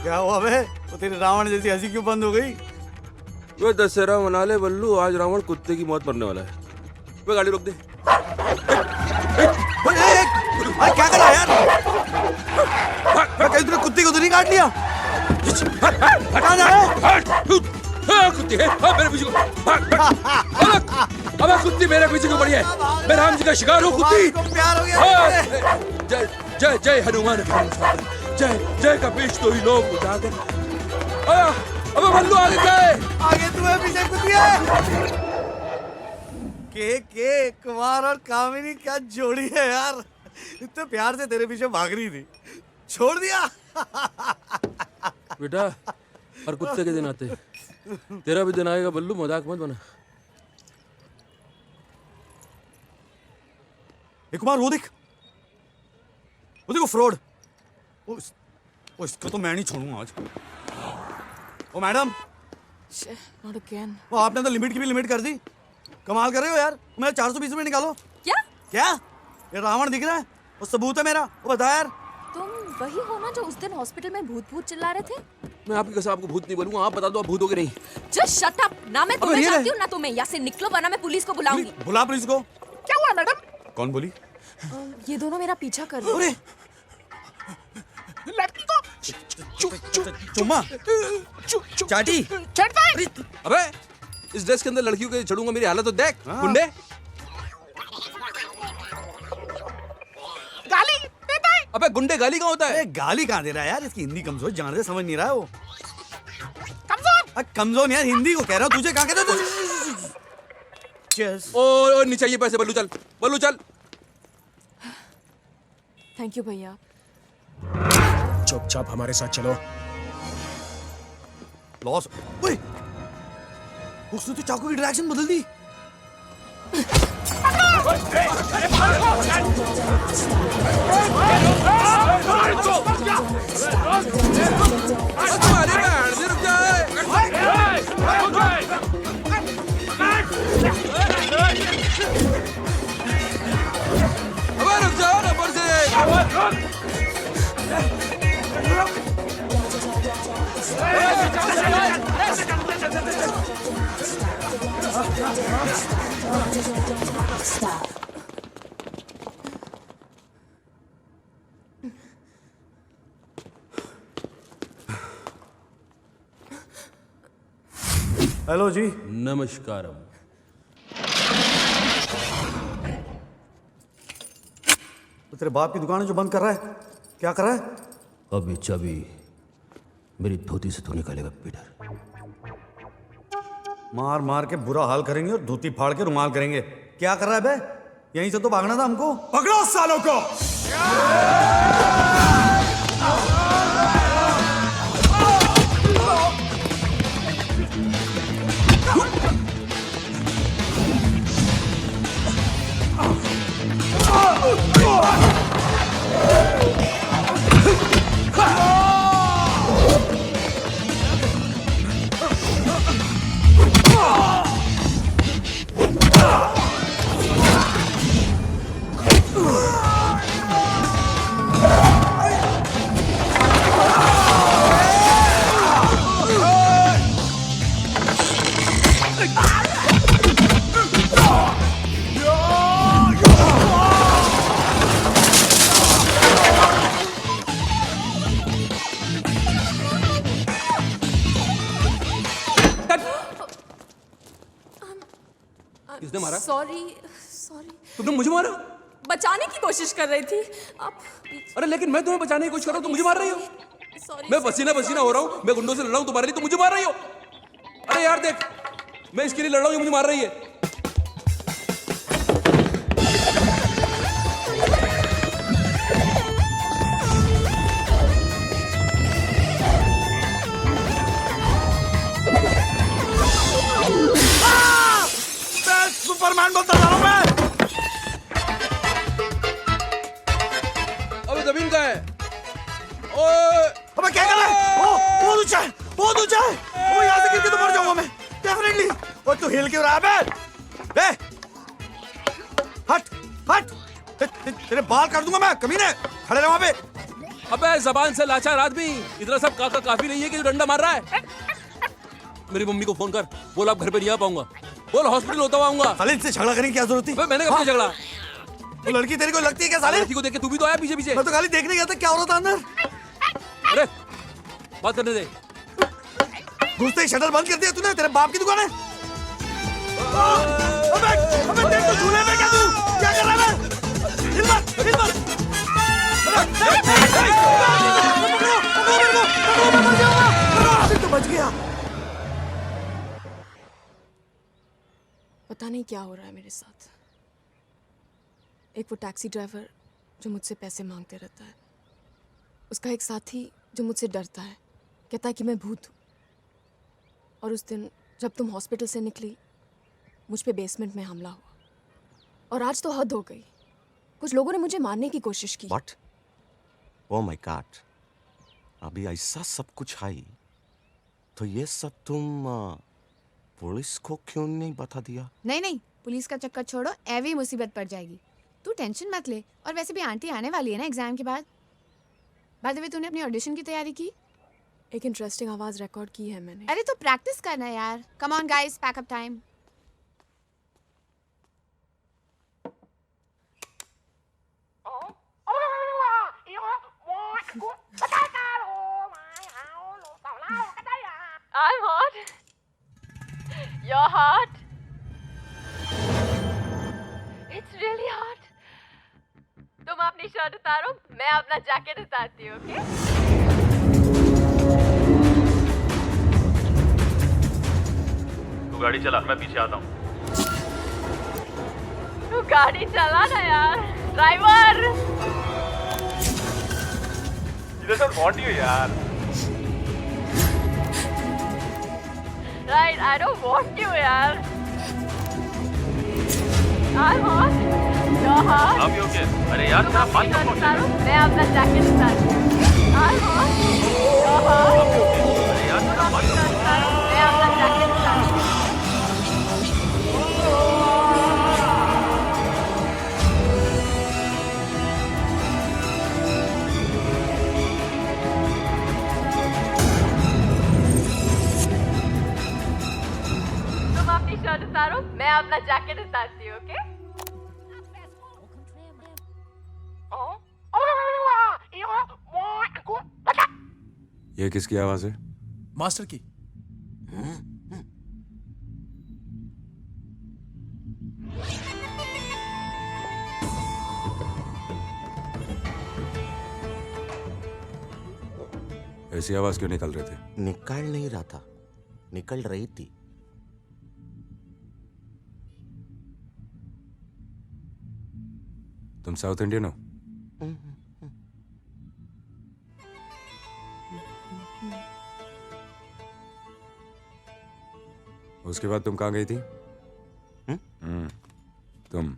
क्या हुआ बे? वो तेरी रावण जैसी हंसी क्यों बंद हो गई? वो दशहरा मना ले बल्लू, आज रावण कुत्ते की मौत मरने वाला है। वो गाड़ी रोक दे। अरे क्या कर रहा है यार? कहीं तूने कुत्ते को तो नहीं काट लिया? हटा जा कुत्ती है, मेरे पीछे को अब कुत्ती मेरे पीछे को पड़ी है। मैं राम जी का शिकार हूँ कुत्ती। प्यार हो गया। जय जय जय हनुमान, जय जय कपीश तो ही लोग उजागर। अबे बल्लू आगे जाए। आगे तुम्हें पीछे कुतिया। के कुमार और कामिनी क्या जोड़ी है यार। इतने प्यार से तेरे पीछे भाग रही थी, छोड़ दिया। बेटा और कुत्ते के दिन आते हैं, तेरा भी दिन आएगा बल्लू, मजाक मत बना। कुमार वो देख, वो देखो फ्रॉड। इसको तो मैं नहीं छोड़ूंगा आज। ओ मैडम, Not again. वो आपने तो लिमिट की भी लिमिट कर दी। कमाल कर रहे हो यार। मैं 420 रुपए निकालो। क्या ये रावण दिख रहा है? वो सबूत है मेरा, वो बता यार। तुम वही हो ना जो उस दिन हॉस्पिटल में भूत भूत चिल्ला रहे थे? मैं आपकी कसम आपको भूत नहीं बोलूंगा, आप बता दो आप भूत हो के नहीं। Just shut up! ना मैं तुम्हें जानती हूँ ना तुम्हें। यहाँ से निकलो वरना मैं पुलिस को बुलाऊंगी। बुला पुलिस को। क्या हुआ मैडम? कौन बोली? ये दोनों मेरा पीछा कर रहे हैं। लड़की को चुम्मा चाटी। अबे इस ड्रेस के अंदर लड़कियों के चढ़ूंगा, मेरी हालत तो देख। गुंडे गाली देता है। अबे गुंडे गाली कहाँ होता है? गाली कहाँ दे रहा है यार? इसकी हिंदी कमजोर, जान से समझ नहीं रहा है वो। कमजोर कमजोर यार, हिंदी को कह रहा हूँ, तुझे कहाँ कहता है? ओ नीचे ये पैसे। बल्लू चल, बल्लू चल। थैंक यू भैया। चुपचाप हमारे साथ चलो। लॉस। ओए, उसने तो चाकू की डायरेक्शन बदल दी। हेलो जी। नमस्कारम। तो तेरे बाप की दुकान है जो बंद कर रहा है, क्या कर रहा है? अभी चाबी मेरी धोती से तो निकालेगा पीटर। मार मार के बुरा हाल करेंगे और धोती फाड़ के रुमाल करेंगे। क्या कर रहा है बे? यहीं से तो भागना था हमको। पकड़ो सालों को। किसने मारा? सॉरी। तुमने मुझे मारा? बचाने की कोशिश कर रही थी आप। अरे लेकिन मैं तुम्हें बचाने की कोशिश कर रहा हूँ, तुम मुझे मार रही हो। सॉरी। मैं पसीना पसीना हो रहा हूँ, मैं गुंडों से लड़ रहा हूँ, तुम्हारे लिए तुम मुझे मार रही हो। अरे यार देख, मैं इसके लिए लड़ रहा हूँ, ये मुझे मार रही है। सुपरमैन बोलता था मैं। अबे जमीन का है। ओए अबे क्या कर रहा है? बहुत ऊंचा है, बहुत ऊंचा है। अबे यहाँ से गिर के तो मर जाऊंगा मैं डेफिनेटली। और तू हिल क्यों रहा है बे? हट हट, तेरे बाल काट दूंगा मैं कमीने। खड़े रह वहाँ पे। अबे जबान से लाचार आदमी, इतना सब काका काफी नहीं है कि तू डंडा मार रहा है। मेरी मम्मी को फोन कर, बोल आप घर पे नहीं आ पाऊंगा, बोल हॉस्पिटल होता हुआ आऊंगा। साले इनसे झगड़ा करने की क्या जरूरत थी? मैंने कब झगड़ा? वो लड़की तेरे को लगती है क्या साले? लड़की को देख के तू भी तो आया पीछे पीछे। मैं तो खाली देखने गया था क्या हो रहा था अंदर। अरे बात करने दे। घुसते ही शटर बंद कर दिया तूने। तेरे बाप की दुकान है। अबे अबे तेरे तो झूले में क्या तू क्या कर रहा है? हिल मत हिल मत। अभी तो बच गया। पता नहीं क्या हो रहा है मेरे साथ। एक वो टैक्सी ड्राइवर जो मुझसे पैसे मांगते रहता है, उसका एक साथी जो मुझसे डरता है, कहता है कि मैं भूत हूँ। और उस दिन जब तुम हॉस्पिटल से निकली, मुझ पे बेसमेंट में हमला हुआ। और आज तो हद हो गई, कुछ लोगों ने मुझे मारने की कोशिश की। What? Oh my God! अभी ऐसा सब कुछ है तो ये सब तुम पुलिस को क्यों नहीं बता दिया? नहीं नहीं, पुलिस का चक्कर छोड़ो, एवी मुसीबत पड़ जाएगी। तू टेंशन मत ले। और वैसे भी आंटी आने वाली है ना एग्जाम के बाद। बाय द वे, तूने अपनी ऑडिशन की तैयारी की? एक इंटरेस्टिंग आवाज रिकॉर्ड की है मैंने। अरे तो प्रैक्टिस करना यार। Come on guys, pack up time. I'm hot. You're hot. It's really hot. तुम अपनी शर्ट उतारो, मैं अपना जैकेट उतारती हूँ, ओके? तू गाड़ी चला, मैं पीछे आता हूँ। तू गाड़ी चला ना यार, ड्राइवर। इधर से वांट यू यार। Right, I don't want you यार। I'm hot. You're hot. अब ओके। अरे यार तेरा बात शर्ट उतारो, मैं अपना जैकेट उतारती हूँ। I'm hot. You're hot. अरे यार तेरा बात शर्ट उतारो, मैं अपना जैकेट उतारती हूँ। तुम अपनी शर्ट उतारो, मैं अपना जैकेट उतारती हूँ, ओके? ये किसकी आवाज है? मास्टर की। ऐसी आवाज क्यों निकल रहे थे? निकल नहीं रहा था, निकल रही थी। तुम साउथ इंडियन हो? उसके बाद तुम कहाँ गई थी? तुम?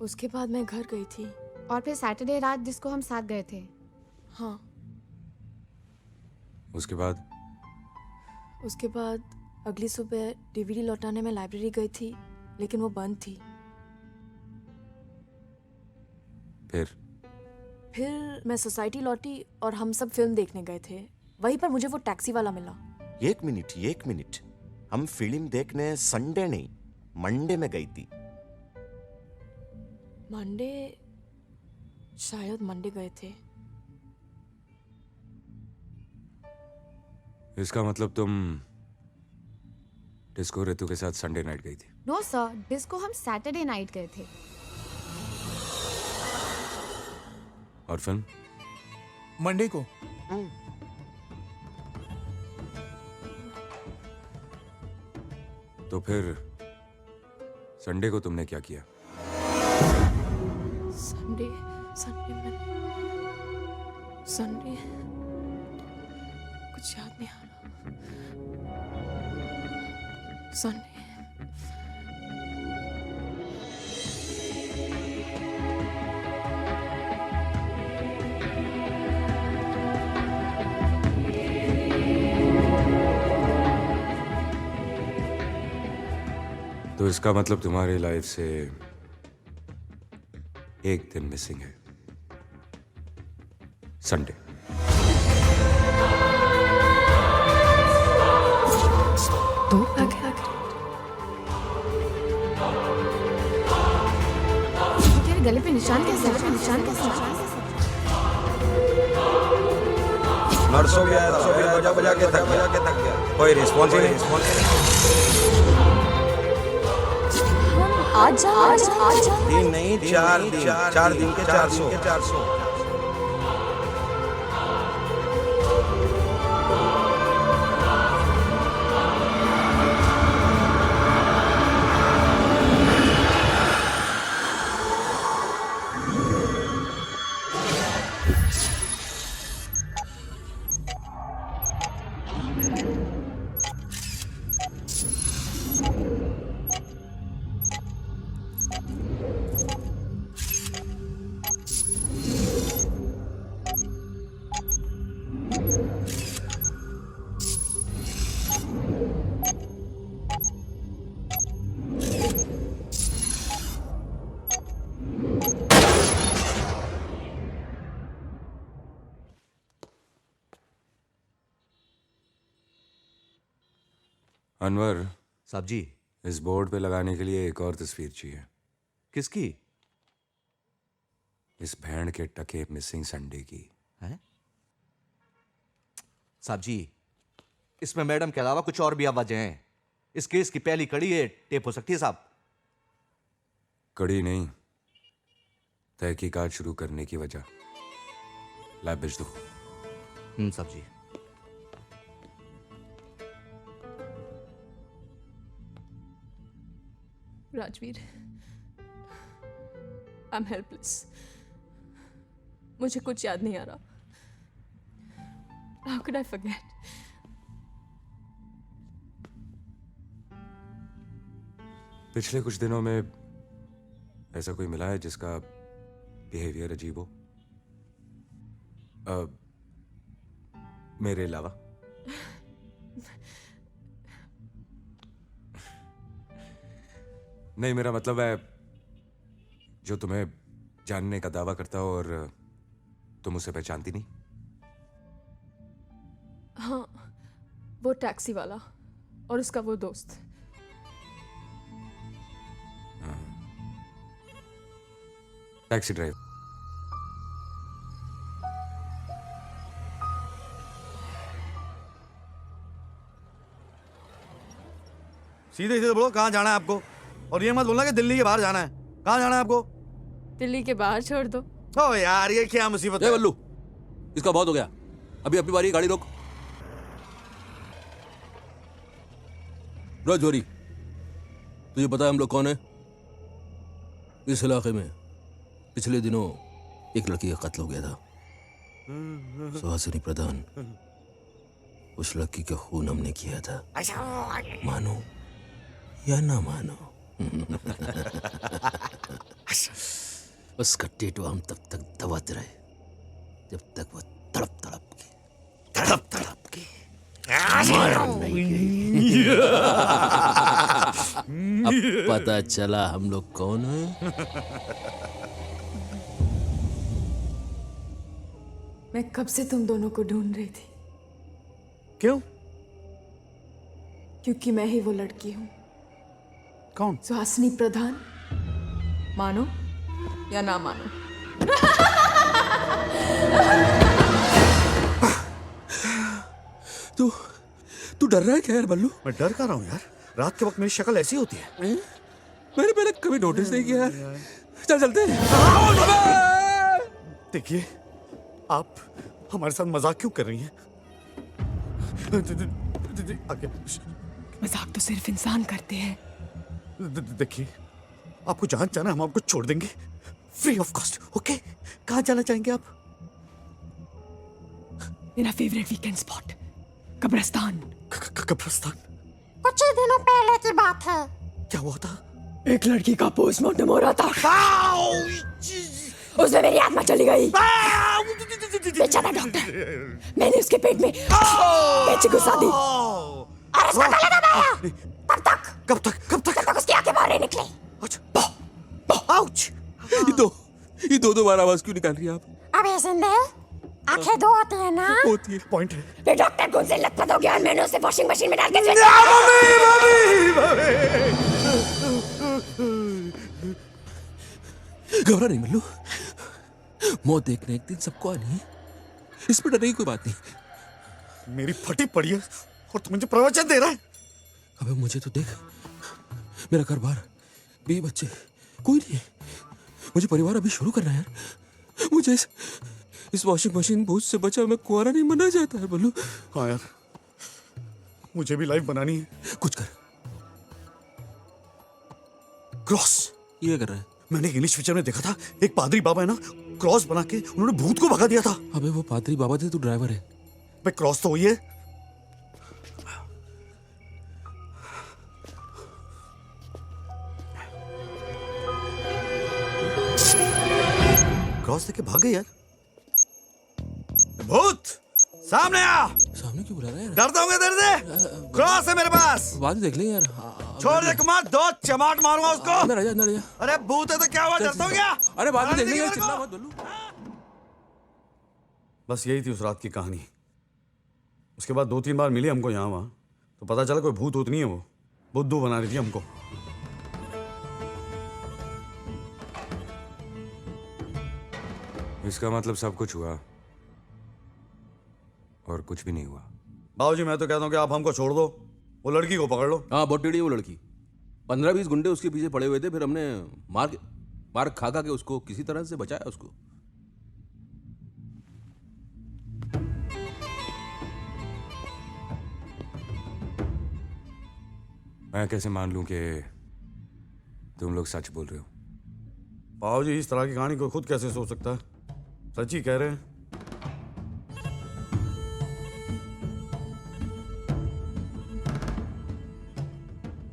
उसके बाद मैं घर गई थी। और फिर सैटरडे रात जिसको हम साथ गए थे। हाँ। उसके बाद? उसके बाद अगली सुबह डीवीडी लौटाने में लाइब्रेरी गई थी, लेकिन वो बंद थी। फिर मैं सोसाइटी लौटी और हम सब फिल्म देखने गए थे। वहीं पर मुझे वो टैक्सी वाला मिला। एक मिनट, हम फिल्म देखने संडे नहीं मंडे में गई थी। मंडे? शायद मंडे गए थे। इसका मतलब तुम डिस्को ऋतु के साथ संडे नाइट गई थी? नो सर, डिस्को हम सैटरडे नाइट गए थे। और फिल्म? मंडे को। तो फिर संडे को तुमने क्या किया? संडे कुछ याद नहीं आ रहा। संडे तो इसका मतलब तुम्हारी लाइफ से एक दिन मिसिंग है, संडे। तो तेरे गले पे निशान कैसे? नर्स हो गया, बजा के थक गया, कोई रिस्पॉन्स ही नहीं। आज 3 नहीं 4 दिन के 400। अनवर साहब जी, इस बोर्ड पे लगाने के लिए एक और तस्वीर चाहिए। किसकी? इस भैंड के टके मिसिंग संडे की। हैं? साहब जी, इसमें मैडम के अलावा कुछ और भी आवाजें हैं। इस केस की पहली कड़ी ये टेप हो सकती है साहब। कड़ी नहीं, तहकीकात शुरू करने की वजह। लैब भेज दो। साहब जी। Rajveer, I am helpless. मुझे कुछ याद नहीं आ रहा। How could I forget? पिछले कुछ दिनों में ऐसा कोई मिला है जिसका बिहेवियर अजीब हो? मेरे अलावा? नहीं, मेरा मतलब है जो तुम्हें जानने का दावा करता हो और तुम उसे पहचानती नहीं। हाँ, वो टैक्सी वाला और उसका वो दोस्त। Taxi driver. सीधे सीधे बोलो कहाँ जाना है आपको, और ये मत बोलना कि दिल्ली के बाहर जाना है। कहाँ जाना है आपको? दिल्ली के बाहर छोड़ दो। ओ यार, ये क्या मुसीबत है? बल्लू, इसका बहुत हो गया। अभी अपनी बारी, गाड़ी रोक। राजौरी, तुझे पता है हम लोग कौन है? इस इलाके में पिछले दिनों एक लड़की का कत्ल हो गया था, सुहासिनी प्रधान। उस लड़की का खून हमने किया था। मानो या ना मानो। उसका टेटू हम तब तक दबाते रहे जब तक वो तड़प तड़प के मर नहीं गई। अब पता चला हम लोग कौन हैं? मैं कब से तुम दोनों को ढूंढ रही थी। क्यों? क्योंकि मैं ही वो लड़की हूँ। कौन? सुहासिनी प्रधान। मानो या ना मानो। तू डर रहा है क्या यार बल्लू? मैं डर का रहा हूँ यार, रात के वक्त मेरी शक्ल ऐसी होती है। मैंने पहले कभी नोटिस नहीं किया यार। चल चलते हैं। देखिए, आप हमारे साथ मजाक क्यों कर रही हैं? आगे मजाक तो सिर्फ इंसान करते हैं। देखिए, आपको जहां जाना हम आपको छोड़ देंगे फ्री ऑफ कॉस्ट। ओके, कहाँ जाना चाहेंगे आप? मेरा फेवरेट वीकेंड स्पॉट कब्रिस्तान। कब्रिस्तान? कुछ ही दिनों पहले की बात है। क्या हुआ था? एक लड़की का पोस्टमार्टम हो रहा था, उसमें मेरी आत्मा चली गई। बेचारा डॉक्टर, मैंने उसके पेट में कैंची घुसा दी और उसका गला दबाया। कब तक उसकी आंखें बाहर नहीं निकली। आउच! ये दो बार आवाज क्यों निकाल रही है आप? अबे सिंदे, आंखें दो होती है ना? होती है, पॉइंट है। फिर डॉक्टर को उनसे लतपत हो गया और मैंने उसे वॉशिंग मशीन में डाल के घबरा नहीं मल्लू, मौत देखने एक दिन सबको आनी है, इसमें डरने की कोई बात नहीं। मेरी फटी पड़ी है और तू मुझे प्रवचन दे रहा है। अबे मुझे तो देख, मेरा घर बार, 20 बच्चे, कोई नहीं है। मुझे परिवार अभी शुरू करना है यार। मुझे इस वॉशिंग मशीन बोझ से बचा मैं कुआरा नहीं मरना चाहता है बल्लू। हाँ यार, मुझे भी लाइफ बनानी है। कुछ कर। क्रॉस ये कर रहा है? मैंने इंग्लिश पिक्चर में देखा था, एक पादरी बाबा है ना, क्रॉस बना के उन्होंने भूत को भगा दिया था। अबे वो पादरी बाबा थे, तू ड्राइवर है। भाई क्रॉस तो वही है। क्रॉस देके भाग गए यार। भूत सामने आ। सामने क्यों बुला रहा है यार? डरता हूँ तेरे से? क्रॉस है मेरे पास। बाद में देख लेंगे यार। छोड़ दे कुमार, 2 चमाट मारूंगा उसको। अंदर आ जा। अरे भूत है तो क्या हुआ, डरता हूँ क्या? अरे बाद में देख लेंगे, चिल्ला मत बल्लू। बस यही थी उस रात की कहानी। उसके बाद 2-3 बार मिली हमको यहाँ वहाँ, तो पता चला कोई भूत होती नहीं है, वो बुद्धू बना रही थी हमको। इसका मतलब सब कुछ हुआ और कुछ भी नहीं हुआ। बाबूजी मैं तो कहता हूँ कि आप हमको छोड़ दो, वो लड़की को पकड़ लो। हाँ बहुत टेढ़ी है वो लड़की। 15-20 गुंडे उसके पीछे पड़े हुए थे, फिर हमने मार खा के उसको किसी तरह से बचाया उसको। मैं कैसे मान लूं कि तुम लोग सच बोल रहे हो? बाबूजी इस तरह की कहानी को खुद कैसे सोच सकता है, सच ही कह रहे हैं।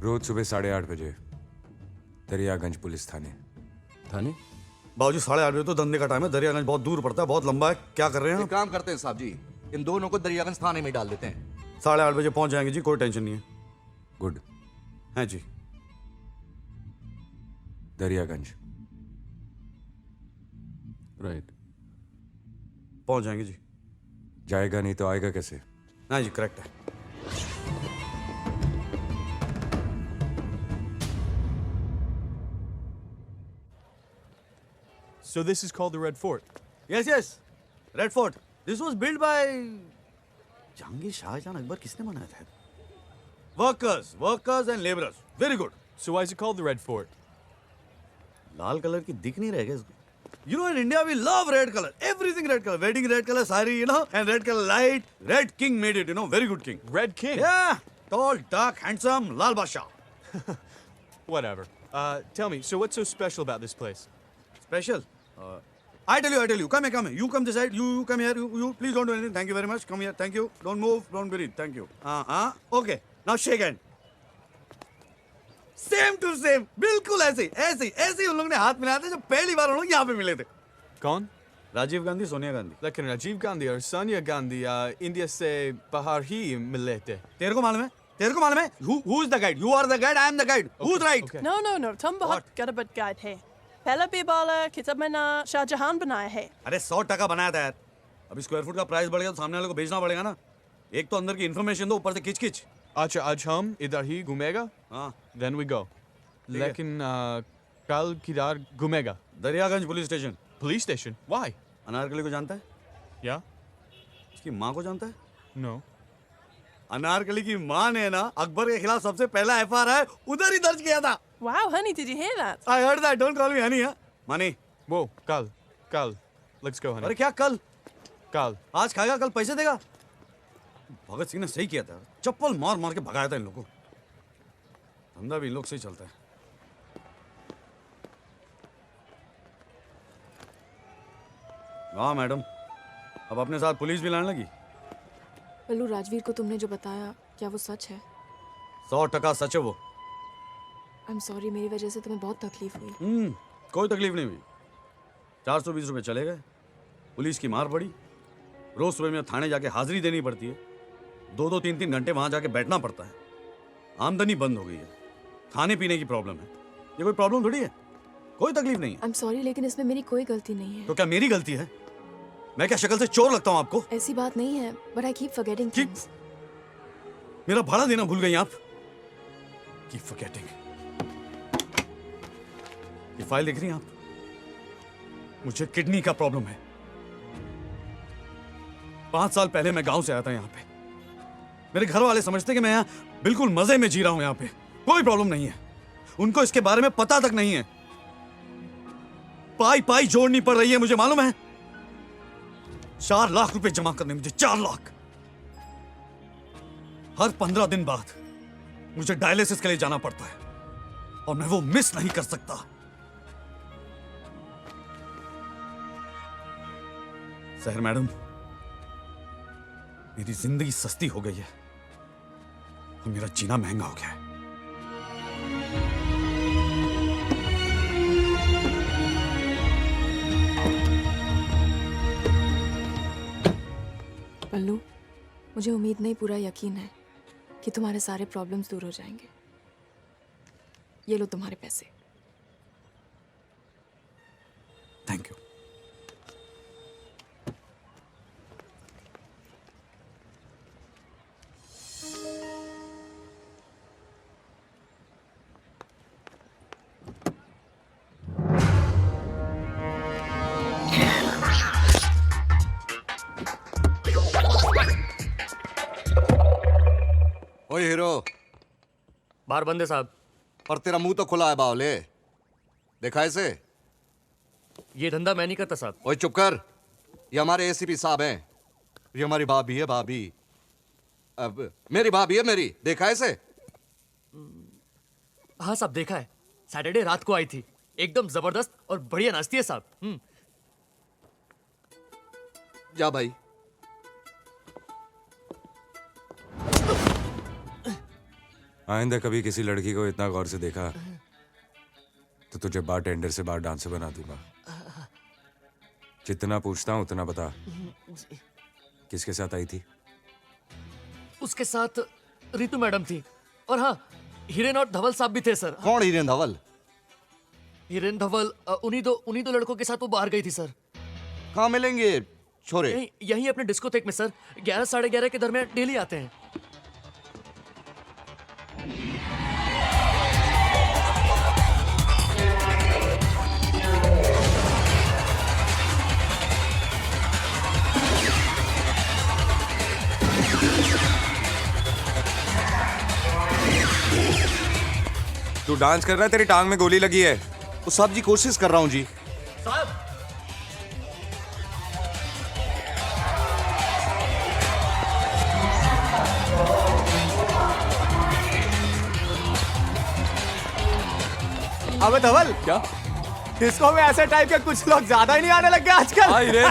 रोज सुबह 8:30 बजे दरियागंज पुलिस थाने। बाबूजी 8:30 बजे तो धंधे का टाइम है, दरियागंज बहुत दूर पड़ता है, बहुत लंबा है। क्या कर रहे हैं? एक काम करते हैं साहब जी, इन दोनों को दरियागंज थाने में डाल देते हैं। 8:30 बजे पहुंच जाएंगे जी, कोई टेंशन नहीं है। गुड है जी। दरियागंज राइट, पहुंच जाएंगे जी। जाएगा नहीं तो आएगा कैसे? हाँ जी, करेक्ट है। So this is called the Red Fort. Yes. Red Fort. This was built by Jahangir Shahjahan Akbar. किसने बनाया था? Workers and laborers. Very good. So why is it called the Red Fort? Lal colour की दिख नहीं रहेगा इसको। You know, in India we love red color. Everything red color. Wedding red color sari, you know, and red color light. Red King made it, you know, very good king. Red King? Yeah. Tall, dark, handsome, Lal Basha. Whatever. Tell me, so what's so special about this place? Special? I tell you. Come here. You come this side. You come here. You please don't do anything. Thank you very much. Come here. Thank you. Don't move. Don't breathe. Thank you. Okay. Now shake hand. Same to same, बिल्कुल ऐसे ही उन लोगों ने हाथ मिलाया था जब पहली बार उन लोग यहाँ पे मिले थे। कौन? राजीव गांधी, सोनिया गांधी। लेकिन राजीव गांधी और सोनिया गांधी इंडिया से बाहर ही मिले थे। तेरे को मालूम है? Who is the guide? You are the guide. I am the guide. Who's right? No. तुम बहुत गड़बड़ गाइड है। पहला भी बोला कि तब मैंने शाहजहां बनाया है। अरे 100% बनाया था यार। अभी स्क्वायर फुट का प्राइस बढ़ गया तो सामने वाले को बेचना पड़ेगा ना। एक तो अंदर की इन्फॉर्मेशन दो, ऊपर से किच। अच्छा, आज हम इधर ही घूमेगा? हाँ। Then we go. लेकिन कल किधर घूमेगा? Daryaganj police station. Police station? Why? Anarkali को जानता है? या? उसकी माँ को जानता है? No. अनारकली की माँ ने ना अकबर के खिलाफ सबसे पहला FIR उधर ही दर्ज किया था। Wow, honey, did you hear that? I heard that. Don't call me honey, huh? Money. वो कल. Let's go, honey. अरे क्या कल? आज खाएगा, कल पैसे देगा। भगत सिंह ने सही किया था, चप्पल मार के भगाया था इन लोगों को। धंधा भी इन लोग से ही चलता है। हाँ मैडम, अब अपने साथ पुलिस भी लाने लगी। पल्लू, राजवीर को तुमने जो बताया क्या वो सच है? 100% सच है वो। आई एम सॉरी, मेरी वजह से तुम्हें बहुत तकलीफ हुई। कोई तकलीफ नहीं हुई। 420 रुपए चले गए, पुलिस की मार पड़ी, रोज सुबह में थाने जाके हाजिरी देनी पड़ती है, 2-2, 3-3 घंटे वहां जाके बैठना पड़ता है, आमदनी बंद हो गई है, खाने पीने की प्रॉब्लम है। ये कोई प्रॉब्लम थोड़ी है, कोई तकलीफ नहीं है। आई एम सॉरी, लेकिन इसमें मेरी कोई गलती नहीं है। तो क्या मेरी गलती है? मैं क्या शक्ल से चोर लगता हूँ आपको? ऐसी बात नहीं है, but I keep forgetting things. मेरा भाड़ा देना भूल गई आप? Keep forgetting. ये फाइल देख रही हैं आप? मुझे किडनी का प्रॉब्लम है। 5 साल पहले मैं गांव से आया था यहाँ पे। मेरे घर वाले समझते कि मैं यहाँ बिल्कुल मजे में जी रहा हूं, यहाँ पे कोई प्रॉब्लम नहीं है। उनको इसके बारे में पता तक नहीं है। पाई पाई जोड़नी पड़ रही है, मुझे मालूम है। 4 लाख रुपए जमा करने मुझे, 4 लाख। हर 15 दिन बाद मुझे डायलिसिस के लिए जाना पड़ता है और मैं वो मिस नहीं कर सकता। सहर मैडम, मेरी जिंदगी सस्ती हो गई है और मेरा जीना महंगा हो गया है। पल्लू, मुझे उम्मीद नहीं, पूरा यकीन है कि तुम्हारे सारे प्रॉब्लम्स दूर हो जाएंगे। ये लो तुम्हारे पैसे। Thank you. ओए हीरो, बाहर बंद है साहब। और तेरा मुंह तो खुला है बावले, देखा इसे? ये धंधा मैं नहीं करता साहब। ओए चुप कर, ये हमारे एसीपी साहब हैं। ये हमारी भाभी है, भाभी। अब मेरी भाभी है मेरी, देखा है इसे? हाँ साहब, देखा है। सैटरडे रात को आई थी, एकदम जबरदस्त और बढ़िया नाचती है साहब। जा भाई। आइंदा कभी किसी लड़की को इतना गौर से देखा तो तुझे बार टेंडर से बार डांसर बना दूंगा। जितना पूछता हूं उतना बता। किसके साथ आई थी? उसके साथ रितु मैडम थी, और हाँ, हिरेन और धवल साहब भी थे सर। कौन हिरेन धवल? हिरेन धवल उन्हीं दो लड़कों के साथ वो बाहर गई थी सर। कहाँ मिलेंगे छोरे? यहीं अपने डिस्कोथेक में सर। 11 साढ़े 11 के दरमियान डेली आते हैं। तू डांस कर रहा है, तेरी टांग में गोली लगी है। तो साहब जी कोशिश कर रहा हूं जी। साहब, अबे धवल, क्या डिस्को में ऐसे टाइप के कुछ लोग ज्यादा ही नहीं आने लग गए आजकल? हाँ रे,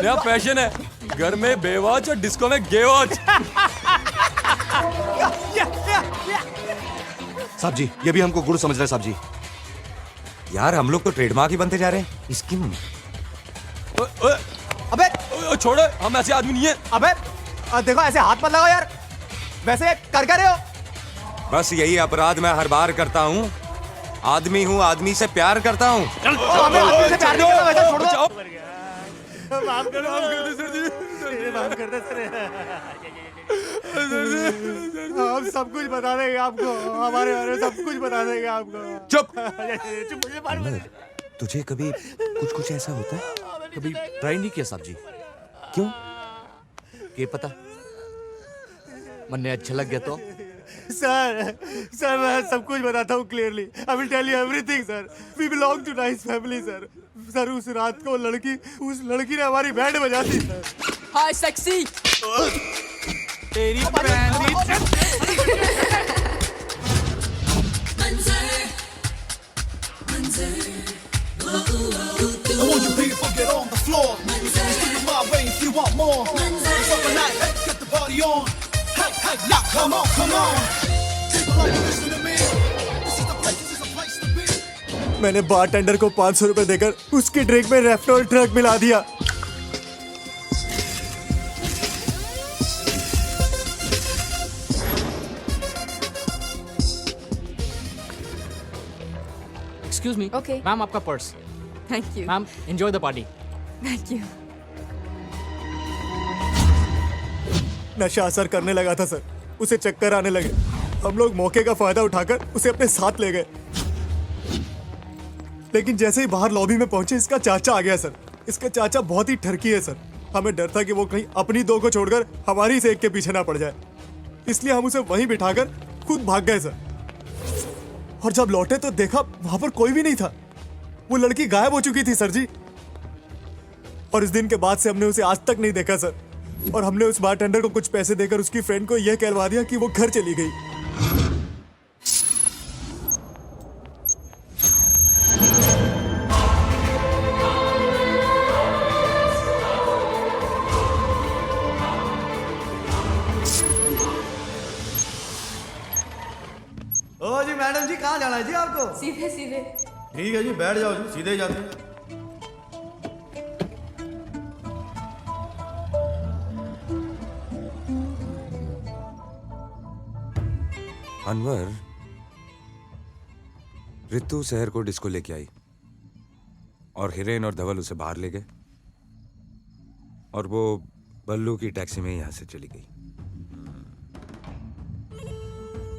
नया फैशन है, घर में बेवॉच और डिस्को में गेवॉच। साहब जी, ये भी हमको गुड़ समझ रहे हैं साहब जी। यार हम लोग तो ट्रेडमार्क ही बनते जा रहे हैं इसकी। अबे छोड़ो, हम ऐसे आदमी नहीं है। अबे देखो, ऐसे हाथ मत लगाओ यार। वैसे कर क्या रहे हो? बस यही अपराध मैं हर बार करता हूँ। आदमी हूँ, आदमी से प्यार करता हूँ। आदमी से प्यार नहीं करता, वैसे छोड़ दो। माफ कर दो सर जी, माफ कर दो हम सब कुछ बता देंगे आपको, हमारे बारे में सब कुछ बता देंगे आपको। चुप। तुझे कभी कुछ ऐसा होता है? कभी ट्राई नहीं किया साहब जी। क्यों? ये पता, मन ने अच्छा लग गया तो। सर मैं सब कुछ बताता हूँ clearly. I will tell you everything sir. We belong to nice family sir. Sir उस रात को उस लड़की ने हमारी बैंड बजा दी सर। Hi sexy. तेरी band I want you people get on the floor. Let's do it my way if you want more. It's up night, hey, get the party on. Hey, hey, now come on, come on. People like you listen to me. This is the place to be. मैंने bartender को 500 रुपए देकर उसकी drink में रेफ्टोल drug मिला दिया। Excuse me. Okay. Ma'am आपका purse. Thank you. Ma'am enjoy the party. Thank you. नशा असर करने लगा था सर, उसे चक्कर आने लगे। हम लोग मौके का फायदा उठाकर उसे अपने साथ ले गए, लेकिन जैसे ही बाहर लॉबी में पहुंचे इसका चाचा आ गया सर। इसका चाचा बहुत ही ठरकी है सर। हमें डर था कि वो कहीं अपनी दो को छोड़कर हमारी से एक के पीछे ना पड़ जाए, इसलिए हम उसे वहीं बिठाकर खुद भाग गए सर। और जब लौटे तो देखा वहां पर कोई भी नहीं था। वो लड़की गायब हो चुकी थी सर जी। और इस दिन के बाद से हमने उसे आज तक नहीं देखा सर। और हमने उस बारटेंडर को कुछ पैसे देकर उसकी फ्रेंड को यह कहलवा दिया कि वो घर चली गई। ओ जी मैडम जी, कहाँ जाना है जी आपको? सीधे सीधे। ठीक है जी, बैठ जाओ जी, सीधे जाते हैं। अनवर, रितु शहर को डिस्को लेके आई और हिरेन और धवल उसे बाहर ले गए और वो बल्लू की टैक्सी में यहां से चली गई।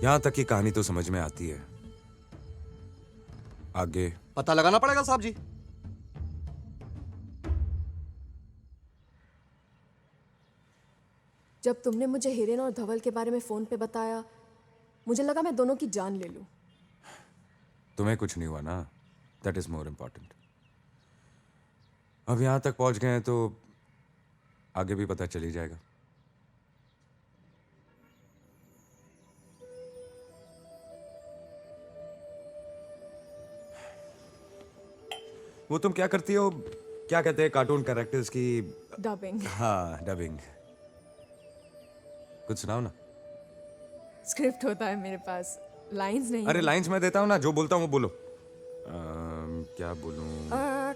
यहां तक की कहानी तो समझ में आती है, आगे पता लगाना पड़ेगा साहब जी। जब तुमने मुझे हिरेन और धवल के बारे में फोन पे बताया, मुझे लगा मैं दोनों की जान ले लूं। तुम्हें कुछ नहीं हुआ ना, दैट इज मोर इम्पोर्टेंट। अब यहां तक पहुंच गए हैं तो आगे भी पता चल ही जाएगा। वो तुम क्या करती हो, क्या कहते हैं कार्टून कैरेक्टर्स की? डबिंग। हाँ, डबिंग। कुछ सुनाओ ना। स्क्रिप्ट होता है मेरे पास, लाइंस नहीं। अरे लाइंस मैं देता हूँ ना, जो बोलता हूँ वो बोलो। क्या बोलूं?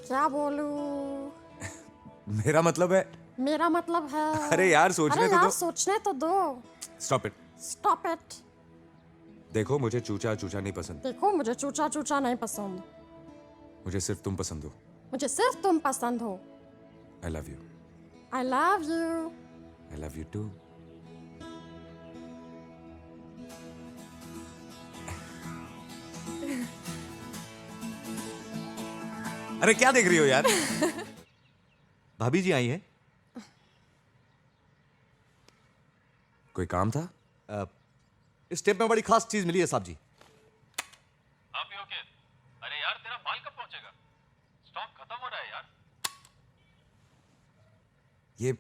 क्या बोलूं? मेरा मतलब है। मेरा मतलब है। अरे यार सोचने तो दो। सोचने तो दो। Stop it. Stop it. देखो मुझे चूचा चूचा नहीं पसंद। देखो मुझे चूचा चूचा नहीं पसंद। मुझे सिर्फ तुम पसंद हो। मुझे सिर्फ तुम पसंद हो। I love you. I love you. I love you too. अरे क्या देख रही हो यार? भाभी जी आई हैं। कोई काम था? इस टेप में बड़ी खास चीज मिली है साहब जी। आप ही ओके? अरे यार तेरा माल कब पहुंचेगा? स्टॉक खत्म हो रहा है यार। ये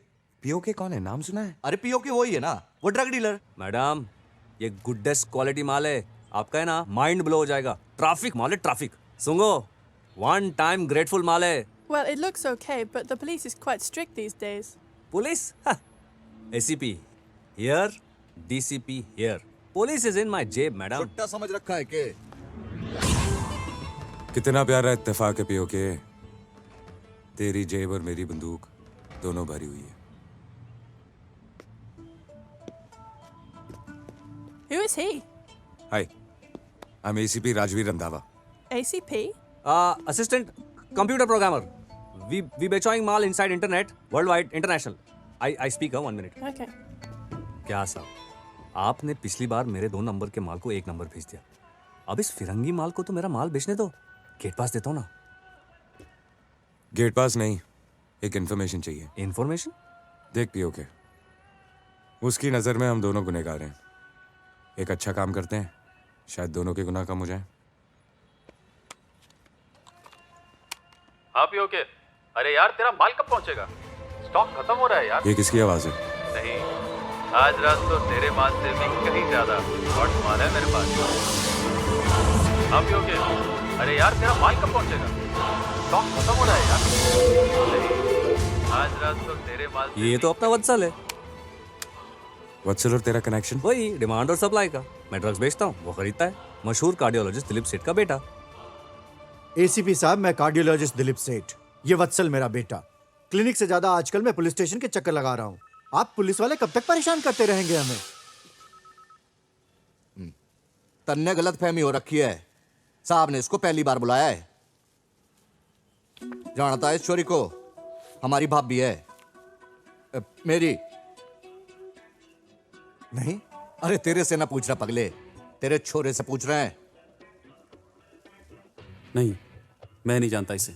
पीओके कौन है? नाम सुना है? अरे पीओके वही है ना, वो ड्रग डीलर। मैडम ये गुडेस्ट क्वालिटी माल है, आपका है ना माइंड ब्लो हो जाएगा। ट्रैफिक माल है, ट्रैफिक। सुनो, वन टाइम ग्रेटफुल माल है। Well, it looks okay, but the police is quite strict these days. Police? ACP here, DCP here. Police is in my जेब मैडम। छुट्टा समझ रखा है के? कितना प्यारा इत्तेफाक है पीओके। तेरी जेब और मेरी बंदूक दोनों भरी हुई है। Who is he? Hi, I'm ACP Rajveer Randhawa. ACP? Assistant computer programmer. We बेचोइंग mall inside internet, worldwide, international. I speak 1 minute. Okay. क्या साहब, आपने पिछली बार मेरे 2 नंबर के माल को 1 नंबर भेज दिया। अब इस फिरंगी माल को तो मेरा माल बेचने दो, गेट पास देता हूँ ना। गेट पास नहीं, एक इन्फॉर्मेशन चाहिए। इन्फॉर्मेशन? देख पीओके, उसकी नजर में हम दोनों गुनहगार हैं। एक अच्छा काम करते हैं, शायद दोनों के गुनाह कम हो जाएं। आप ही ओके? अरे यार तेरा माल कब पहुंचेगा? स्टॉक खत्म हो रहा है यार। ये किसकी आवाज है? नहीं, आज रात तो तेरे माल से भी कहीं ज्यादा हॉट माल है मेरे पास। आप ही ओके? अरे यार तेरा माल कब पहुंचेगा? स्टॉक खत्म हो रहा है यार। नहीं, आज रात को तेरे माल से ये तो अपना वत्सल है। वत्सल और तेरा कनेक्शन? वही डिमांड और सप्लाई का। मैं ड्रग्स बेचता हूँ, वो खरीदता है। मशहूर कार्डियोलॉजिस्ट दिलीप सेठ का बेटा। एसीपी साहब, मैं कार्डियोलॉजिस्ट दिलीप सेठ, ये वत्सल मेरा बेटा। क्लिनिक से ज्यादा आजकल मैं पुलिस स्टेशन के चक्कर लगा रहा हूँ। आप पुलिस वाले कब तक परेशान करते रहेंगे हमें? तन्ने गलत फहमी हो रखी है। साहब ने इसको पहली बार बुलाया है। जानता है इस छोरी को? हमारी भाभी है। मेरी नहीं। अरे तेरे से ना पूछ रहा पगले, तेरे छोरे से पूछ रहे हैं। नहीं, मैं नहीं जानता इसे।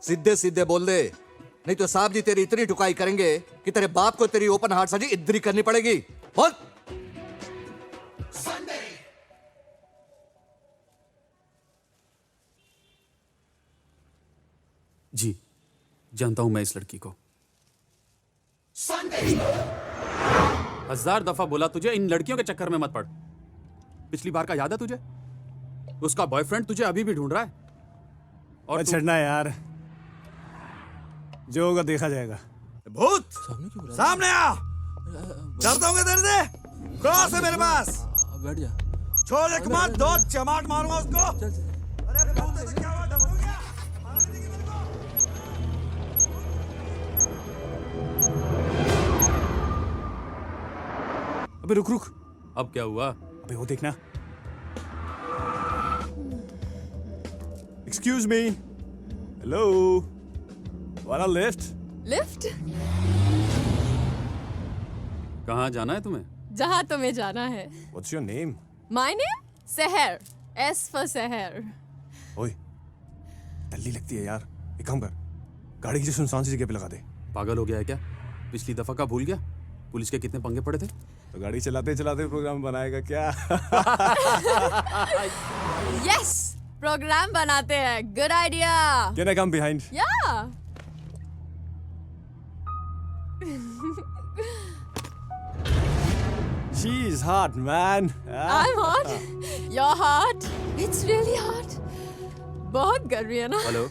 सीधे सीधे बोल दे, नहीं तो साहब जी तेरी इतनी टुकाई करेंगे कि तेरे बाप को तेरी ओपन हार्ट सर्जरी इधर ही करनी पड़ेगी। बोल। जी, जानता हूं मैं इस लड़की को। 1000 दफा बोला तुझे इन लड़कियों के चक्कर में मत पड़। पिछली बार का याद है तुझे? उसका बॉयफ्रेंड तुझे अभी भी ढूंढ रहा है। और छड़ना यार, जो होगा देखा जाएगा। भूत सामने आ। डरता हूँ तेरे से? क्रॉस है मेरे पास। बैठ जा। छोड़ एक मार, दो चमाट मारूंगा उसको। अरे भूत ऐसे क्या हुआ? डर हो गया? अबे रुक रुक, अब क्या हुआ? अबे वो देखना। Excuse me. हेलो, वाला लिफ्ट? लिफ्ट? कहाँ जाना है तुम्हें? जहाँ तुम्हें जाना है। What's your name? My name? सहर। S for सहर। ओए, टल्ली लगती है यार। एक काम कर, गाड़ी किसी सुनसान सी जगह पे लगा दे। पागल हो गया है क्या? पिछली दफा का भूल गया? पुलिस के कितने पंगे पड़े थे? तो गाड़ी चलाते चलाते प्रोग्राम बनाएगा क्या? Yes, प्रोग्राम बनाते हैं। Good idea. Can I come behind? Yeah. She's hot, man. I'm hot. You're hot. It's really hot. बहुत गर्मी है ना? हेलो,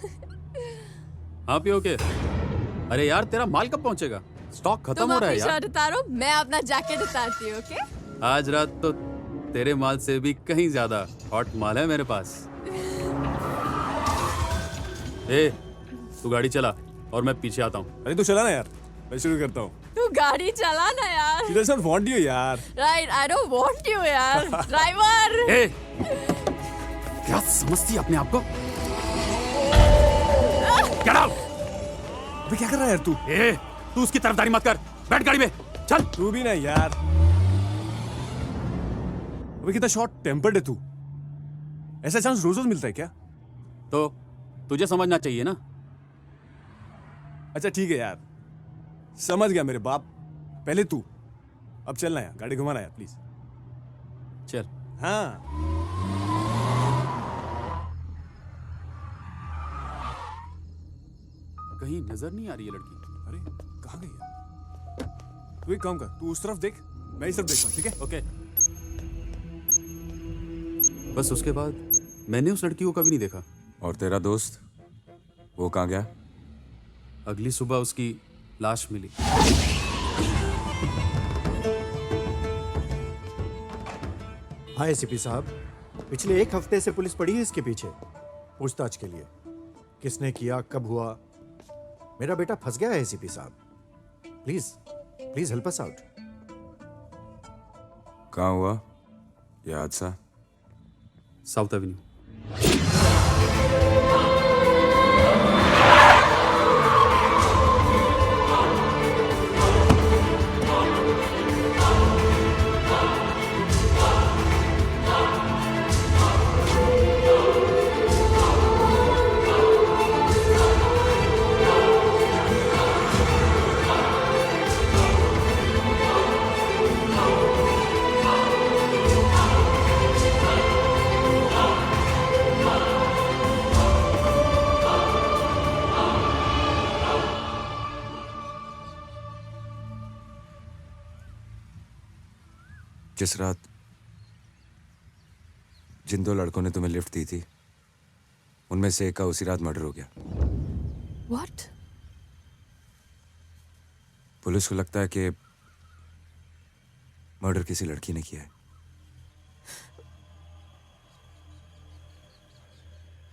हाँ पियो के? अरे यार तेरा माल कब पहुंचेगा? स्टॉक खत्म हो रहा है यार। तुम अपनी शर्ट उतारो, मैं अपना जैकेट उतारती हूँ, ओके? आज रात तो तेरे माल से भी कहीं ज्यादा हॉट माल है मेरे पास। ए, तू गाड़ी चला और मैं पीछे आता हूँ। अरे तू चला ना यार, मैं शुरू करता हूँ। तू गाड़ी चला ना यार। She doesn't want you यार। Right, I don't want you यार। ड्राइवर। ए, क्या समझती है अपने आप को? Get out! अबे क्या कर रहा है यार तू? ए, तू उसकी तरफदारी मत कर। बैठ गाड़ी में, चल। तू भी ना यार। अबे कितना शॉर्ट टेम्पर्ड है तू। ऐसा चांस रोज रोज मिलता है क्या? तो तुझे समझना चाहिए ना। अच्छा ठीक है यार, समझ गया मेरे बाप। पहले तू, अब चलना यार, गाड़ी घुमाना यार प्लीज। चल। हाँ। कहीं नजर नहीं आ रही है लड़की। अरे कहाँ गई है? तू एक काम कर, तू उस तरफ देख, मैं इस तरफ देखता हूँ, ठीक है? ओके। बस उसके बाद मैंने उस लड़की को कभी नहीं देखा। और तेरा दोस्त, वो कहाँ गया? अगली सुबह उसकी लाश मिली। हाँ एसीपी साहब, पिछले 1 हफ्ते से पुलिस पड़ी है इसके पीछे पूछताछ के लिए। किसने किया, कब हुआ? मेरा बेटा फंस गया है एसीपी साहब। Please please help us out. कहाँ हुआ ये हादसा? South Avenue. जिस रात जिन 2 लड़कों ने तुम्हें लिफ्ट दी थी, उनमें से एक का उसी रात मर्डर हो गया। What? पुलिस को लगता है कि मर्डर किसी लड़की ने किया है।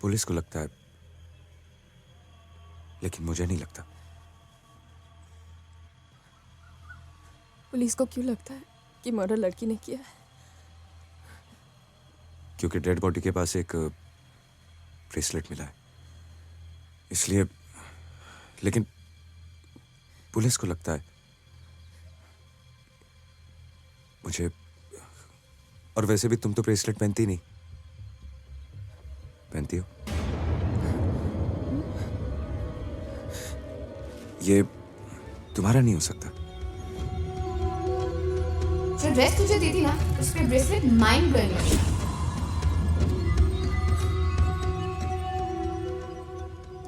पुलिस को लगता है, लेकिन मुझे नहीं लगता। पुलिस को क्यों लगता है कि मर्डर लड़की ने किया है? क्योंकि डेड बॉडी के पास एक ब्रेसलेट मिला है, इसलिए। लेकिन पुलिस को लगता है मुझे। और वैसे भी तुम तो ब्रेसलेट पहनती नहीं, पहनती हो? ये तुम्हारा नहीं हो सकता। जो ड्रेस तुझे दी थी ना, उस पे ब्रेसलेट माइंड ब्लोइंग है।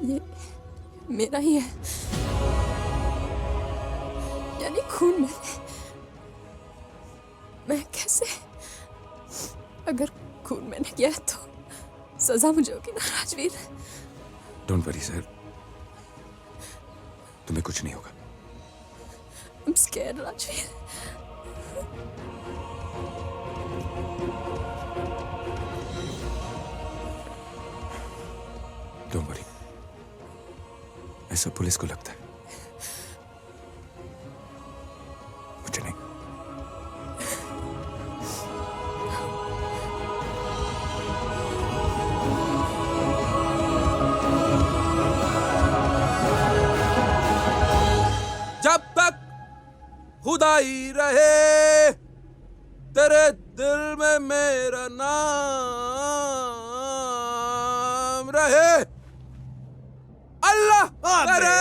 ये मेरा ही है, यानी खून में। मैं कैसे? अगर खून मैंने किया है तो सजा मुझे होगी ना राजवीर? डोंट वरी सर, तुम्हें कुछ नहीं होगा। I'm scared, Rajveer. Don't worry, ऐसा पुलिस को लगता है, मुझे नहीं। जब तक खुदाई रहे तेरे दिल में मेरा नाम रहे, अल्लाह करे।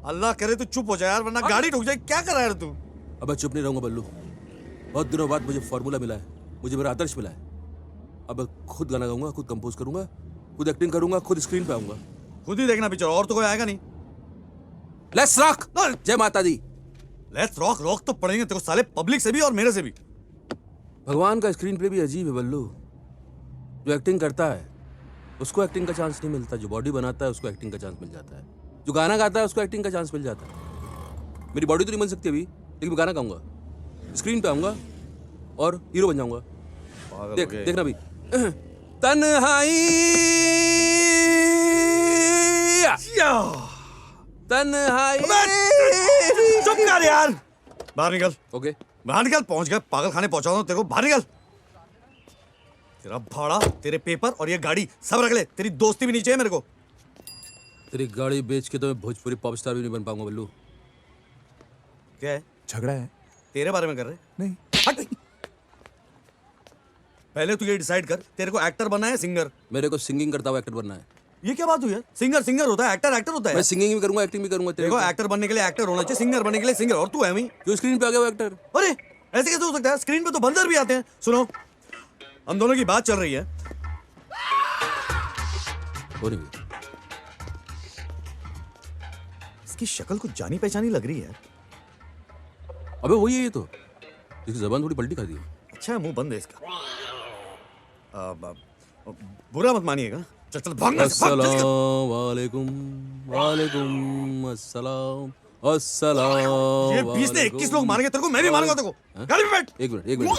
अल्लाह करे तू चुप हो जाए यार, वरना गाड़ी ठुक जाए। क्या कर रहा है तू? अब मैं चुप नहीं रहूंगा बल्लू। बहुत दिनों बाद मुझे फॉर्मूला मिला है, मुझे मेरा आदर्श मिला है। अब मैं खुद गाना गाऊंगा, खुद कंपोज करूंगा, खुद एक्टिंग करूंगा, खुद स्क्रीन पे आऊंगा। खुद ही देखना पिक्चर, और तो कोई आएगा नहीं। Let's rock. जय माता दी। Let's rock. रॉक तो पड़ेंगे तेरे को साले, पब्लिक से भी और मेरे से भी। भगवान का स्क्रीन प्ले भी अजीब है बल्लू। जो एक्टिंग करता है उसको एक्टिंग का चांस नहीं मिलता, जो बॉडी बनाता है उसको एक्टिंग का चांस मिल जाता है, जो गाना गाता है उसको एक्टिंग का चांस मिल जाता है। मेरी बॉडी तो नहीं बन सकती अभी, लेकिन मैं गाना गाऊंगा, स्क्रीन पे आऊंगा और हीरो बन जाऊंगा। देखना भी। तन्हाई तन्हाई। चुप कर यार, बाहर निकल। ओके बाहर निकल, पहुंच गए पागल खाने पहुंचा दो तेरे को। बाहर निकल। तेरा भाड़ा, तेरे पेपर और ये गाड़ी सब रख ले, तेरी दोस्ती भी नहीं चाहिए मेरे को। तेरी गाड़ी बेच के तो मैं भोजपुरी पॉप स्टार भी नहीं बन पाऊंगा बल्लू। क्या है? झगड़ा है? तेरे बारे में कर रहे? नहीं। हट। पहले तू ये डिसाइड कर, तेरे को एक्टर बनना है सिंगर? मेरे को सिंगिंग करता हुआ एक्टर बनना है। ये क्या बात हुई है? सिंगर सिंगर होता है, एक्टर एक्टर होता है। मैं सिंगिंग भी करूंगा, एक्टिंग भी करूंगा। देखो, एक्टर बनने के लिए एक्टर होना चाहिए, सिंगर बनने के लिए सिंगर, और तू है वही जो स्क्रीन पे आ गया वो एक्टर। अरे ऐसे कैसे हो सकता है? स्क्रीन पे तो बंदर भी आते हैं। सुनो, हम दोनों की बात चल रही है। हो रही है। इसकी शक्ल कुछ जानी पहचानी लग रही है। अबे वही है ये तो, इसकी जबान थोड़ी पलटी खा दी है। अच्छा, मुंह बंद है इसका। बुरा मत मानिएगा। चल चल भाग। अस्सलाम वालेकुम, वालेकुम अस्सलाम, अस्सलाम। ये 20 ने 21 लोग मारेंगे तेरे को, मैं भी मारूंगा तेरे को। गाड़ी में बैठ। एक मिनट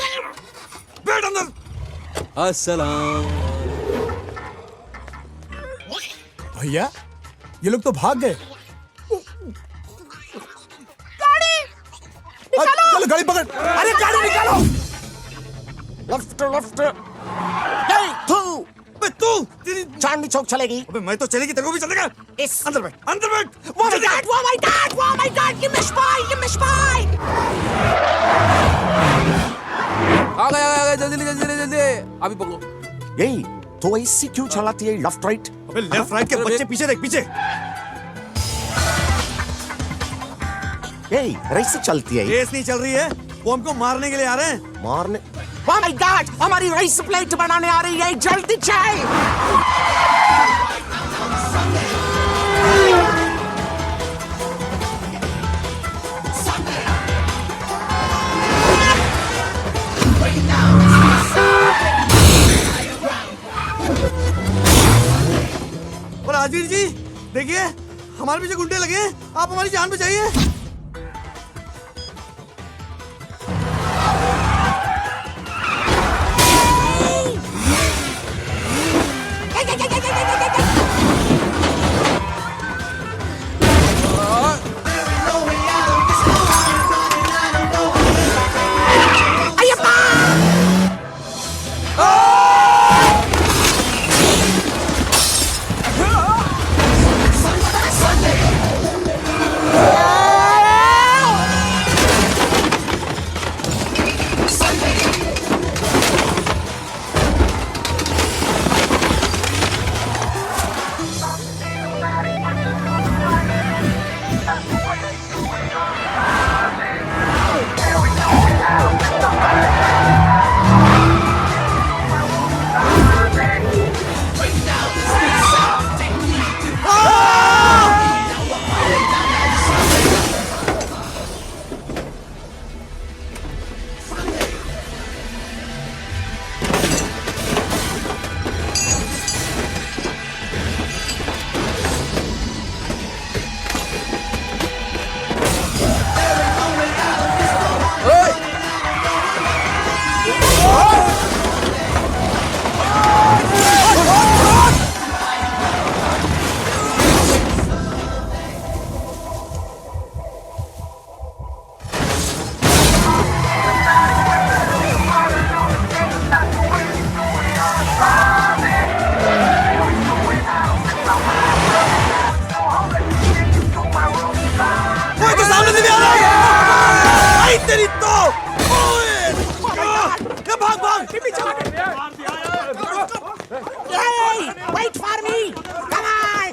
बैठ अंदर। अस्सलाम। भैया, ये लोग तो भाग गए। चलो गाड़ी पकड़। अरे गाड़ी निकालो। Left left. तू तेरी चांदनी चौक चलेगी। अबे मैं तो चलेगी, तेरे को भी चलेगा। अंदर बैठ, अंदर बैठ। Oh my God! Oh my God! Oh my God! Give me spy! Give me spy! आ गया जल्दी जल्दी अभी पकड़ो। यही तो ऐसी क्यों चलाती है लेफ्ट राइट? अबे लेफ्ट राइट के बच्चे पीछे देख, पीछे। यही रेस चलती है। रेस नहीं चल रही है, वो हमको मारने के लिए आ रहे हैं। मारने? Oh my God! हमारी रेस प्लेट बनाने आ रही है, जल्दी चल। राजवीर जी देखिए, हमारे पीछे गुंडे लगे हैं, आप हमारी जान बचाइए। Wait for me! Come on!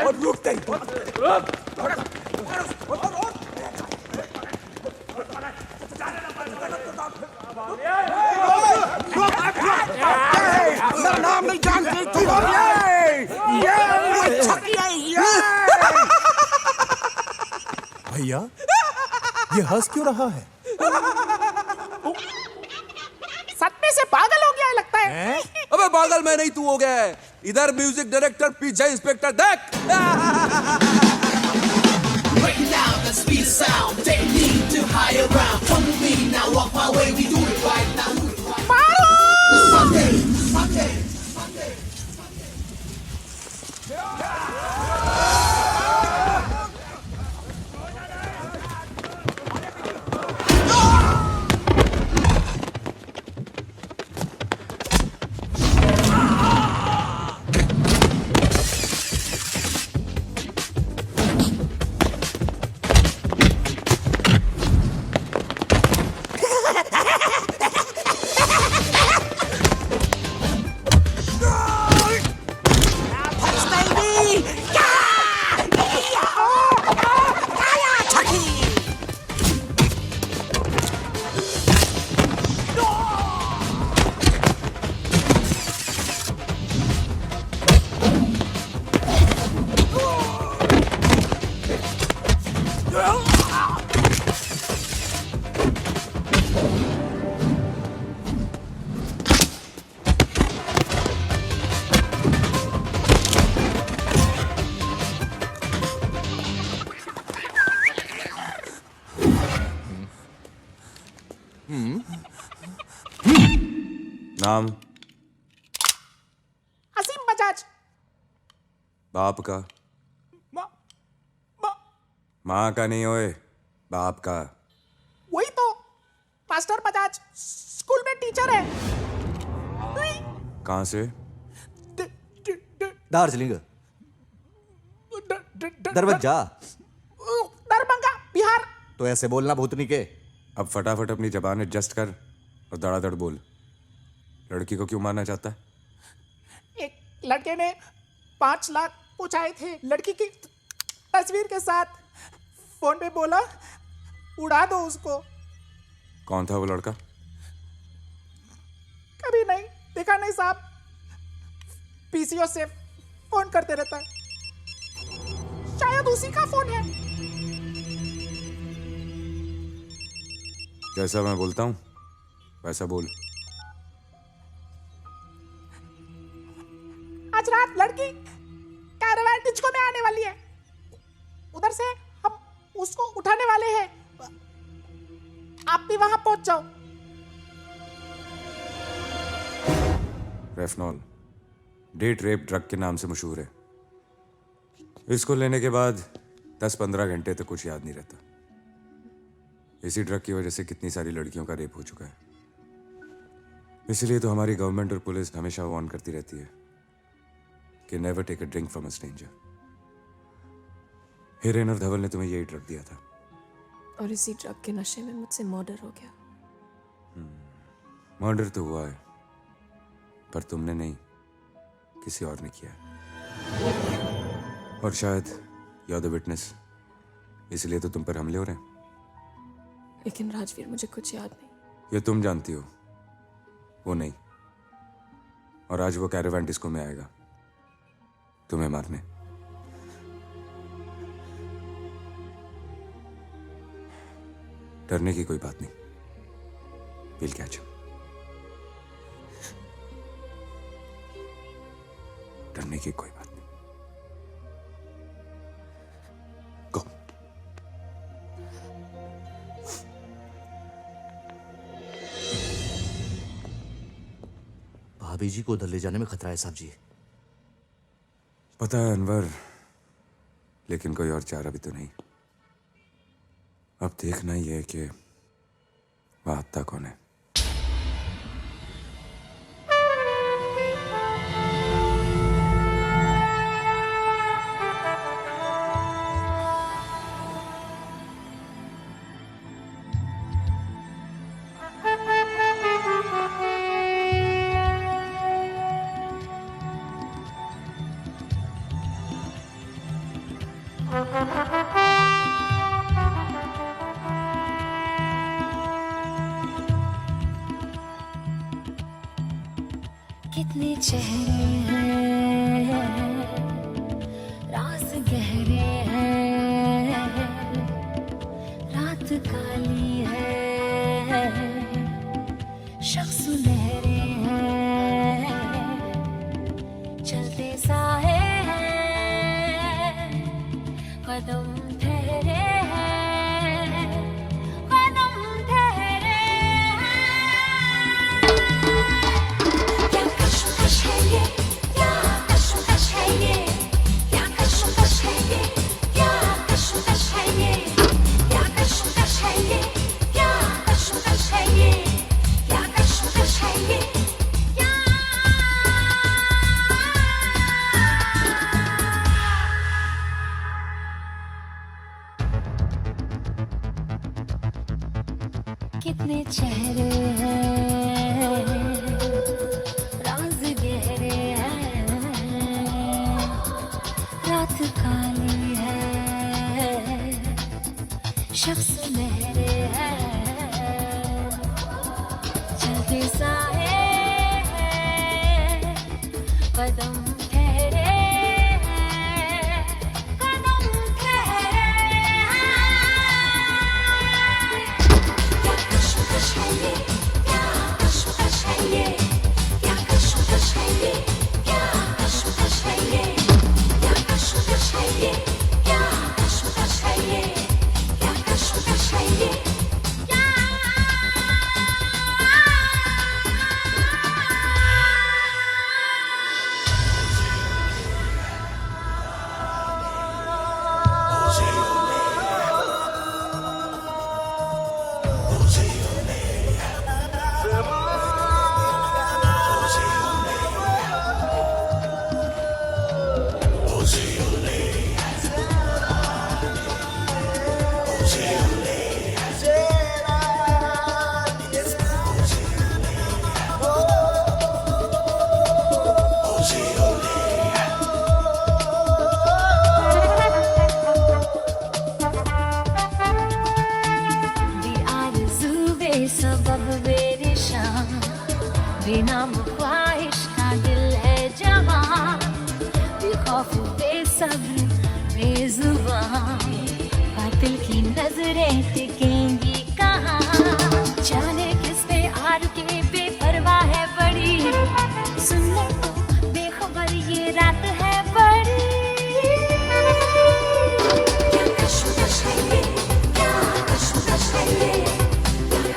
और रुक तेरी मेरा नाम नहीं जानते तुम? भैया ये हंस क्यों रहा है? सदमे से पागल हो गया है लगता है। अबे पागल मैं नहीं, तू हो गया है। इधर म्यूजिक डायरेक्टर, पीछे इंस्पेक्टर, देख। नाम? असीम बजाज। बाप का? माँ का नहीं होए, बाप का। वही तो, मास्टर बजाज स्कूल में टीचर है। कहाँ से? दार्जिलिंग। दरवाजा। दरभंगा, बिहार। तो ऐसे बोलना भूतनी के। अब फटाफट अपनी जबान एडजस्ट कर और धड़ाधड़ बोल। लड़की को क्यों मारना चाहता है? एक लड़के ने 5 लाख पूछाए थे लड़की की तस्वीर के साथ। फोन पे बोला उड़ा दो उसको। कौन था वो लड़का? कभी नहीं देखा नहीं साहब, पीसीओ से फोन करते रहता है, शायद उसी का फोन है। जैसा मैं बोलता हूँ वैसा बोल। आज रात लड़की आप भी वहां पहुंच जाओ। रेफनॉल डेट रेप ड्रग के नाम से मशहूर है। इसको लेने के बाद 10-15 घंटे तक कुछ याद नहीं रहता। इसी ड्रग की वजह से कितनी सारी लड़कियों का रेप हो चुका है। इसलिए तो हमारी गवर्नमेंट और पुलिस हमेशा वार्न करती रहती है कि never take a drink from a stranger. Hiren और धवल ने तुम्हें यही ड्रग दिया था। और इसी ड्रग के नशे में मुझसे मर्डर हो गया। मर्डर तो हुआ है, पर तुमने नहीं, किसी और ने किया है। और शायद यू आर द विटनेस, इसलिए तो तुम पर हमले हो रहे हैं। लेकिन राजवीर, मुझे कुछ याद नहीं। ये तुम जानती हो, वो नहीं। और आज वो कैरावान डिस्को में आएगा तुम्हें मारने। डरने की कोई बात नहीं, विल कैच हिम। डरने की कोई बात नहीं। गो। भाभी जी को उधर ले जाने में खतरा है साहब जी। पता है अनवर, लेकिन कोई और चारा भी तो नहीं। अब देखना ही है कि वाहता कौन है। कितने चेहरे हैं, राज गहरे हैं, रात काली है, शख्स सुनहरे हैं, चलते साए हैं, कदम ठहरे हैं, कदम ठहरे हैं। क्या कशमकश है ये, क्या कशमकश है ये, क्या कशमकश है ये, क्या कशमकश है ये, क्या कशमकश है ये, क्या कशमकश है ये, क्या कशमकश है ये। कितने चेहरे हैं, राज गहरे हैं, रात काली है, शख्स सुनहरे हैं, चलते साए हैं, कदम ठहरे हैं, कदम ठहरे क्या कशमकश है ये, क्या कशमकश है ये, क्या कशमकश है ये, क्या कशमकश है ये, क्या कशमकश है ये, क्या कशमकश है ये, क्या कशमकश है ये। सबब बेरिशान, बेनाम ख्वाहिश का दिल है जवान, बेखौफ बेसब्र बेजुबान, कातिल की नजरें टिकेंगी कहाँ, जाने किस पे आर के बेपरवाह है बड़ी, सुन ले तो बेखबर ये रात है बड़ी। क्या कशमकश है ये, क्या कशमकश है ये, क्या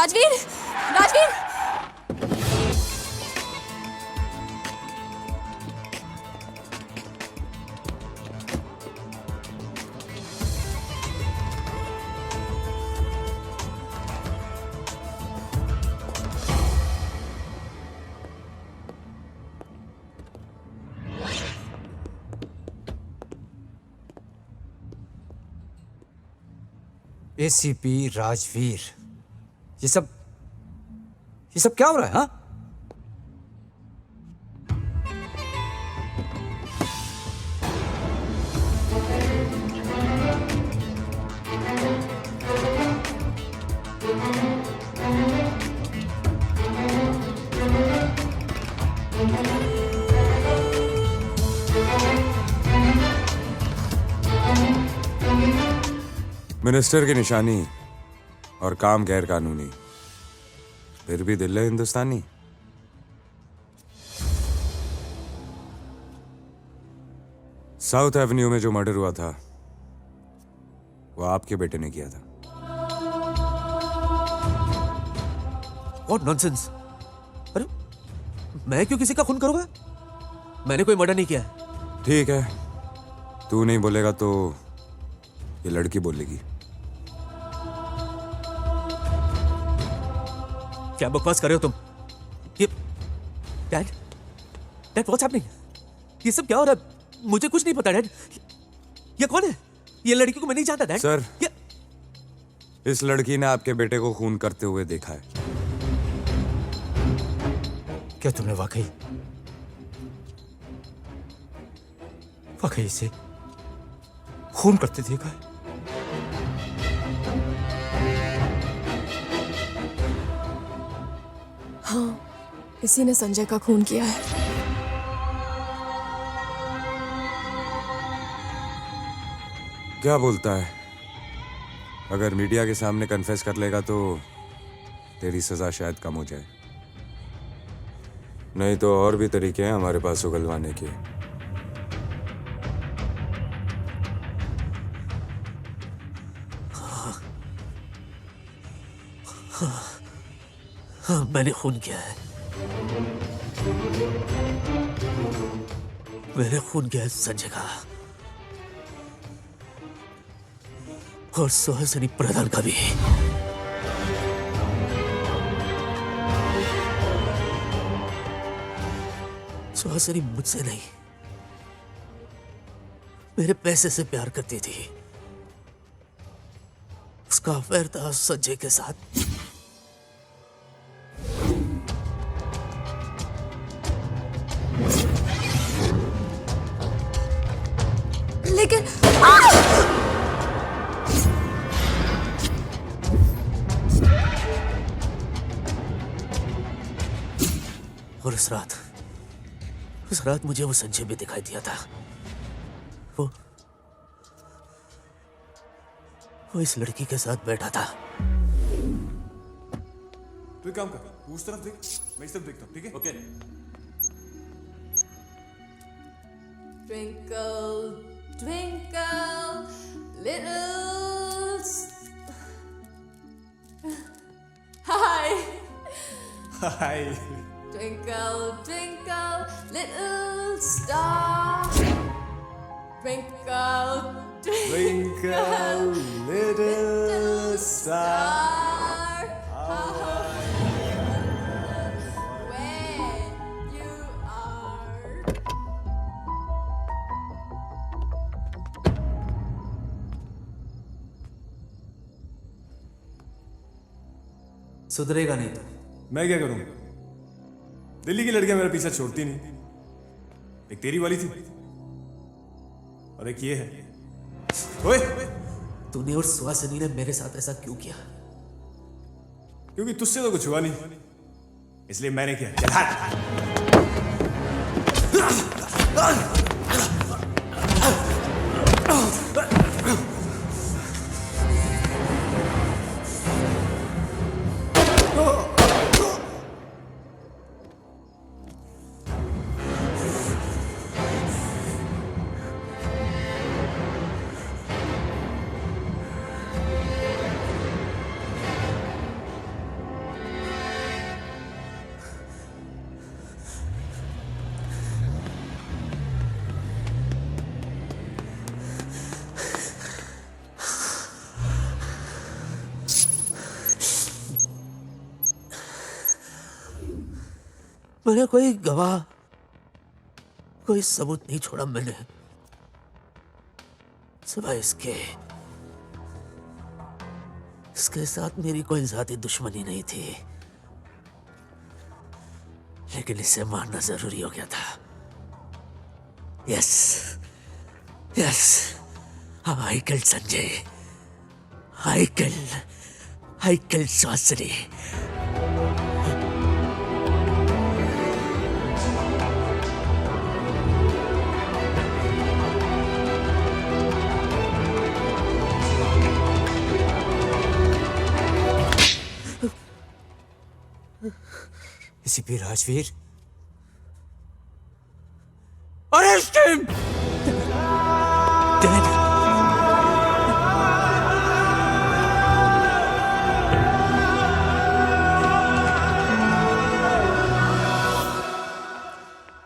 राजवीर, राजवीर। एसीपी राजवीर, ये सब क्या हो रहा है? हाँ, मिनिस्टर की निशानी और काम गैर कानूनी, फिर भी दिल है हिंदुस्तानी। साउथ एवेन्यू में जो मर्डर हुआ था वो आपके बेटे ने किया था। What nonsense? अरे मैं क्यों किसी का खून करूंगा? मैंने कोई मर्डर नहीं किया है। ठीक है, तू नहीं बोलेगा तो ये लड़की बोलेगी। क्या बकवास कर रहे हो तुम? ये डैड व्हाट्स हैपनिंग? ये सब क्या हो रहा है? मुझे कुछ नहीं पता डैड। ये कौन है? ये लड़की को मैं नहीं जानता डैड। सर, इस लड़की ने आपके बेटे को खून करते हुए देखा है। क्या तुमने वाकई इसे खून करते देखा है? हाँ, इसी ने संजय का खून किया है। क्या बोलता है? अगर मीडिया के सामने कन्फेस कर लेगा तो तेरी सजा शायद कम हो जाए, नहीं तो और भी तरीके हैं हमारे पास उगलवाने के। हाँ, मैंने खून किया है। मैंने खून किया है संजय का और सुहासिनी प्रधान का भी। सुहासिनी मुझसे नहीं, मेरे पैसे से प्यार करती थी। उसका अफेयर था संजय के साथ। लेकिन और उस रात मुझे वो संजय भी दिखाई दिया था। वो इस लड़की के साथ बैठा था। तू एक काम कर, तू उस तरफ देख, मैं इस तरफ देखता हूँ, ठीक है? Okay. Twinkle, twinkle, little Hi. Hi. Twinkle, twinkle, little star. Twinkle, Twinkle, little star. When you are. सुधरेगा नहीं तो मैं क्या करूं? दिल्ली की लड़कियां मेरा पीछा छोड़ती नहीं। एक तेरी वाली थी और एक ये है। ओए, तूने और सुहासिनी ने मेरे साथ ऐसा क्यों किया? क्योंकि तुझसे तो कुछ हुआ नहीं, इसलिए मैंने किया। चल हट। मैंने कोई गवाह, कोई सबूत नहीं छोड़ा मैंने, सिवाय इसके साथ मेरी कोई जाती दुश्मनी नहीं थी, लेकिन इसे मारना जरूरी हो गया था। Yes, I killed Sanjay, I killed Suhasini. ACP Rajveer, arrest him! Dead.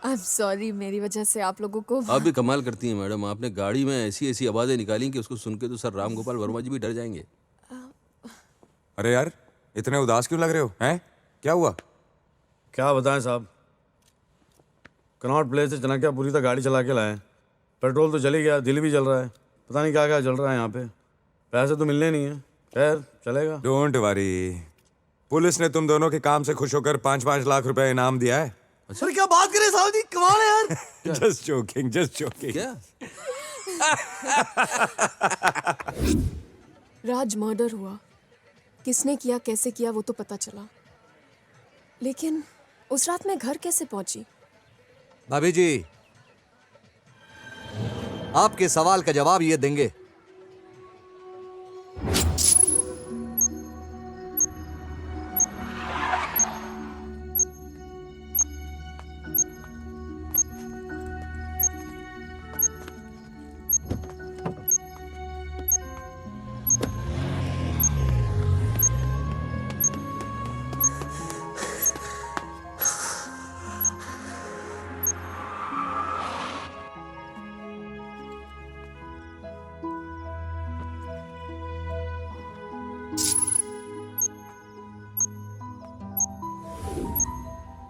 I'm sorry, मेरी वजह से आप लोगों को। आप भी कमाल करती हैं मैडम, आपने गाड़ी में ऐसी ऐसी आवाजें निकाली कि उसको सुन के तो सर राम गोपाल वर्मा जी भी डर जाएंगे। अरे यार, इतने उदास क्यों लग रहे हो? हैं? क्या हुआ? क्या बताएं साहब, कनॉट प्लेस से चनकियापुरी तक गाड़ी चला के लाए, पेट्रोल तो चली गया, दिल भी जल रहा है, पता नहीं क्या क्या चल रहा है यहाँ पे, पैसे तो मिलने नहीं है। खैर चलेगा। डोंट वरी, पुलिस ने तुम दोनों के काम से खुश होकर 5-5 लाख रुपए इनाम दिया है। सर क्या बात करें साहब जी, कमाल है यार। Just joking, just joking. क्या? राज मर्डर हुआ, किसने किया, कैसे किया, वो तो पता चला, लेकिन उस रात मैं घर कैसे पहुंची? भाभी जी, आपके सवाल का जवाब ये देंगे।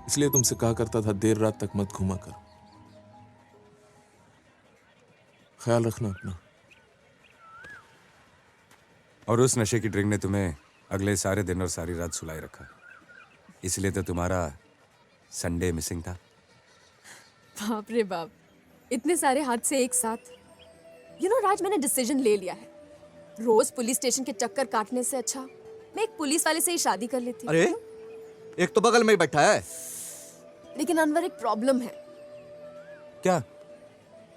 इसलिए तुमसे कहा करता था देर रात तक मत घूमा कर। ख्याल रखना अपना। और उस नशे की ड्रिंक ने तुम्हें अगले सारे दिन और सारी रात सुलाए रखा, इसलिए तो तुम्हारा संडे मिसिंग था। बाप रे बाप, इतने सारे हादसे एक साथ। राज, मैंने डिसीजन ले लिया है, रोज पुलिस स्टेशन के चक्कर काटने से अच्छा मैं एक पुलिस वाले से ही शादी कर लेती। अरे, एक तो बगल में ही बैठा है। लेकिन अनवर, एक प्रॉब्लम है। क्या?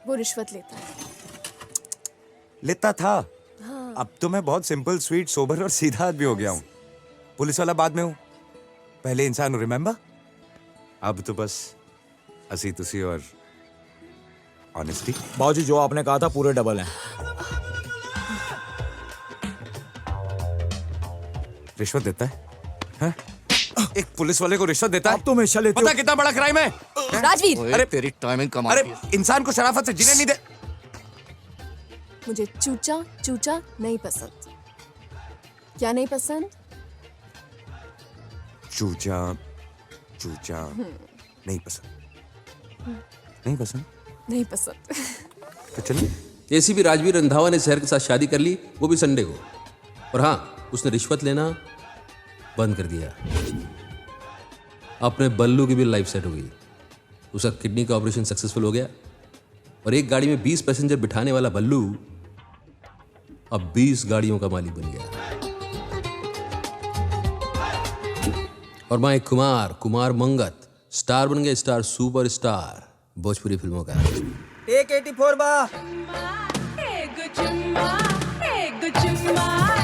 वो रिश्वत लेता है। लेता था? हाँ। अब तो मैं बहुत सिंपल, स्वीट, सोबर और सीधा आदमी हो गया हूँ। पुलिस वाला बाद में हूँ, पहले इंसान हूँ, रिमेम्बर? अब तो बस हंसी तुसी और ऑनेस्टी। बाबूजी, जो आपने कहा था पूरे डबल हैं। रिश्वत देता है? हाँ? एक पुलिस वाले को रिश्वत देता है? आप तो हमेशा लेते हो। पता कितना बड़ा क्राइम है? राजवीर! अरे तेरी टाइमिंग कमाल अरे इंसान को शराफत से जीने नहीं दे। मुझे चूचा चूचा नहीं पसंद। क्या नहीं पसंद? चूचा चूचा नहीं पसंद। नहीं पसंद? नहीं पसंद। तो चलिए। एसीपी राजवीर रंधावा ने शहर के साथ शादी कर ली, वो भी संडे को। और हाँ, उसने रिश्वत लेना बंद कर दिया। अपने बल्लू की भी लाइफ सेट हो गई, उसका किडनी का ऑपरेशन सक्सेसफुल हो गया और एक गाड़ी में 20 पैसेंजर बिठाने वाला बल्लू अब 20 गाड़ियों का मालिक बन गया। और मैं कुमार मंगत स्टार बन गया, स्टार सुपर स्टार भोजपुरी फिल्मों का। टेक 84 बा। एक चुम्मा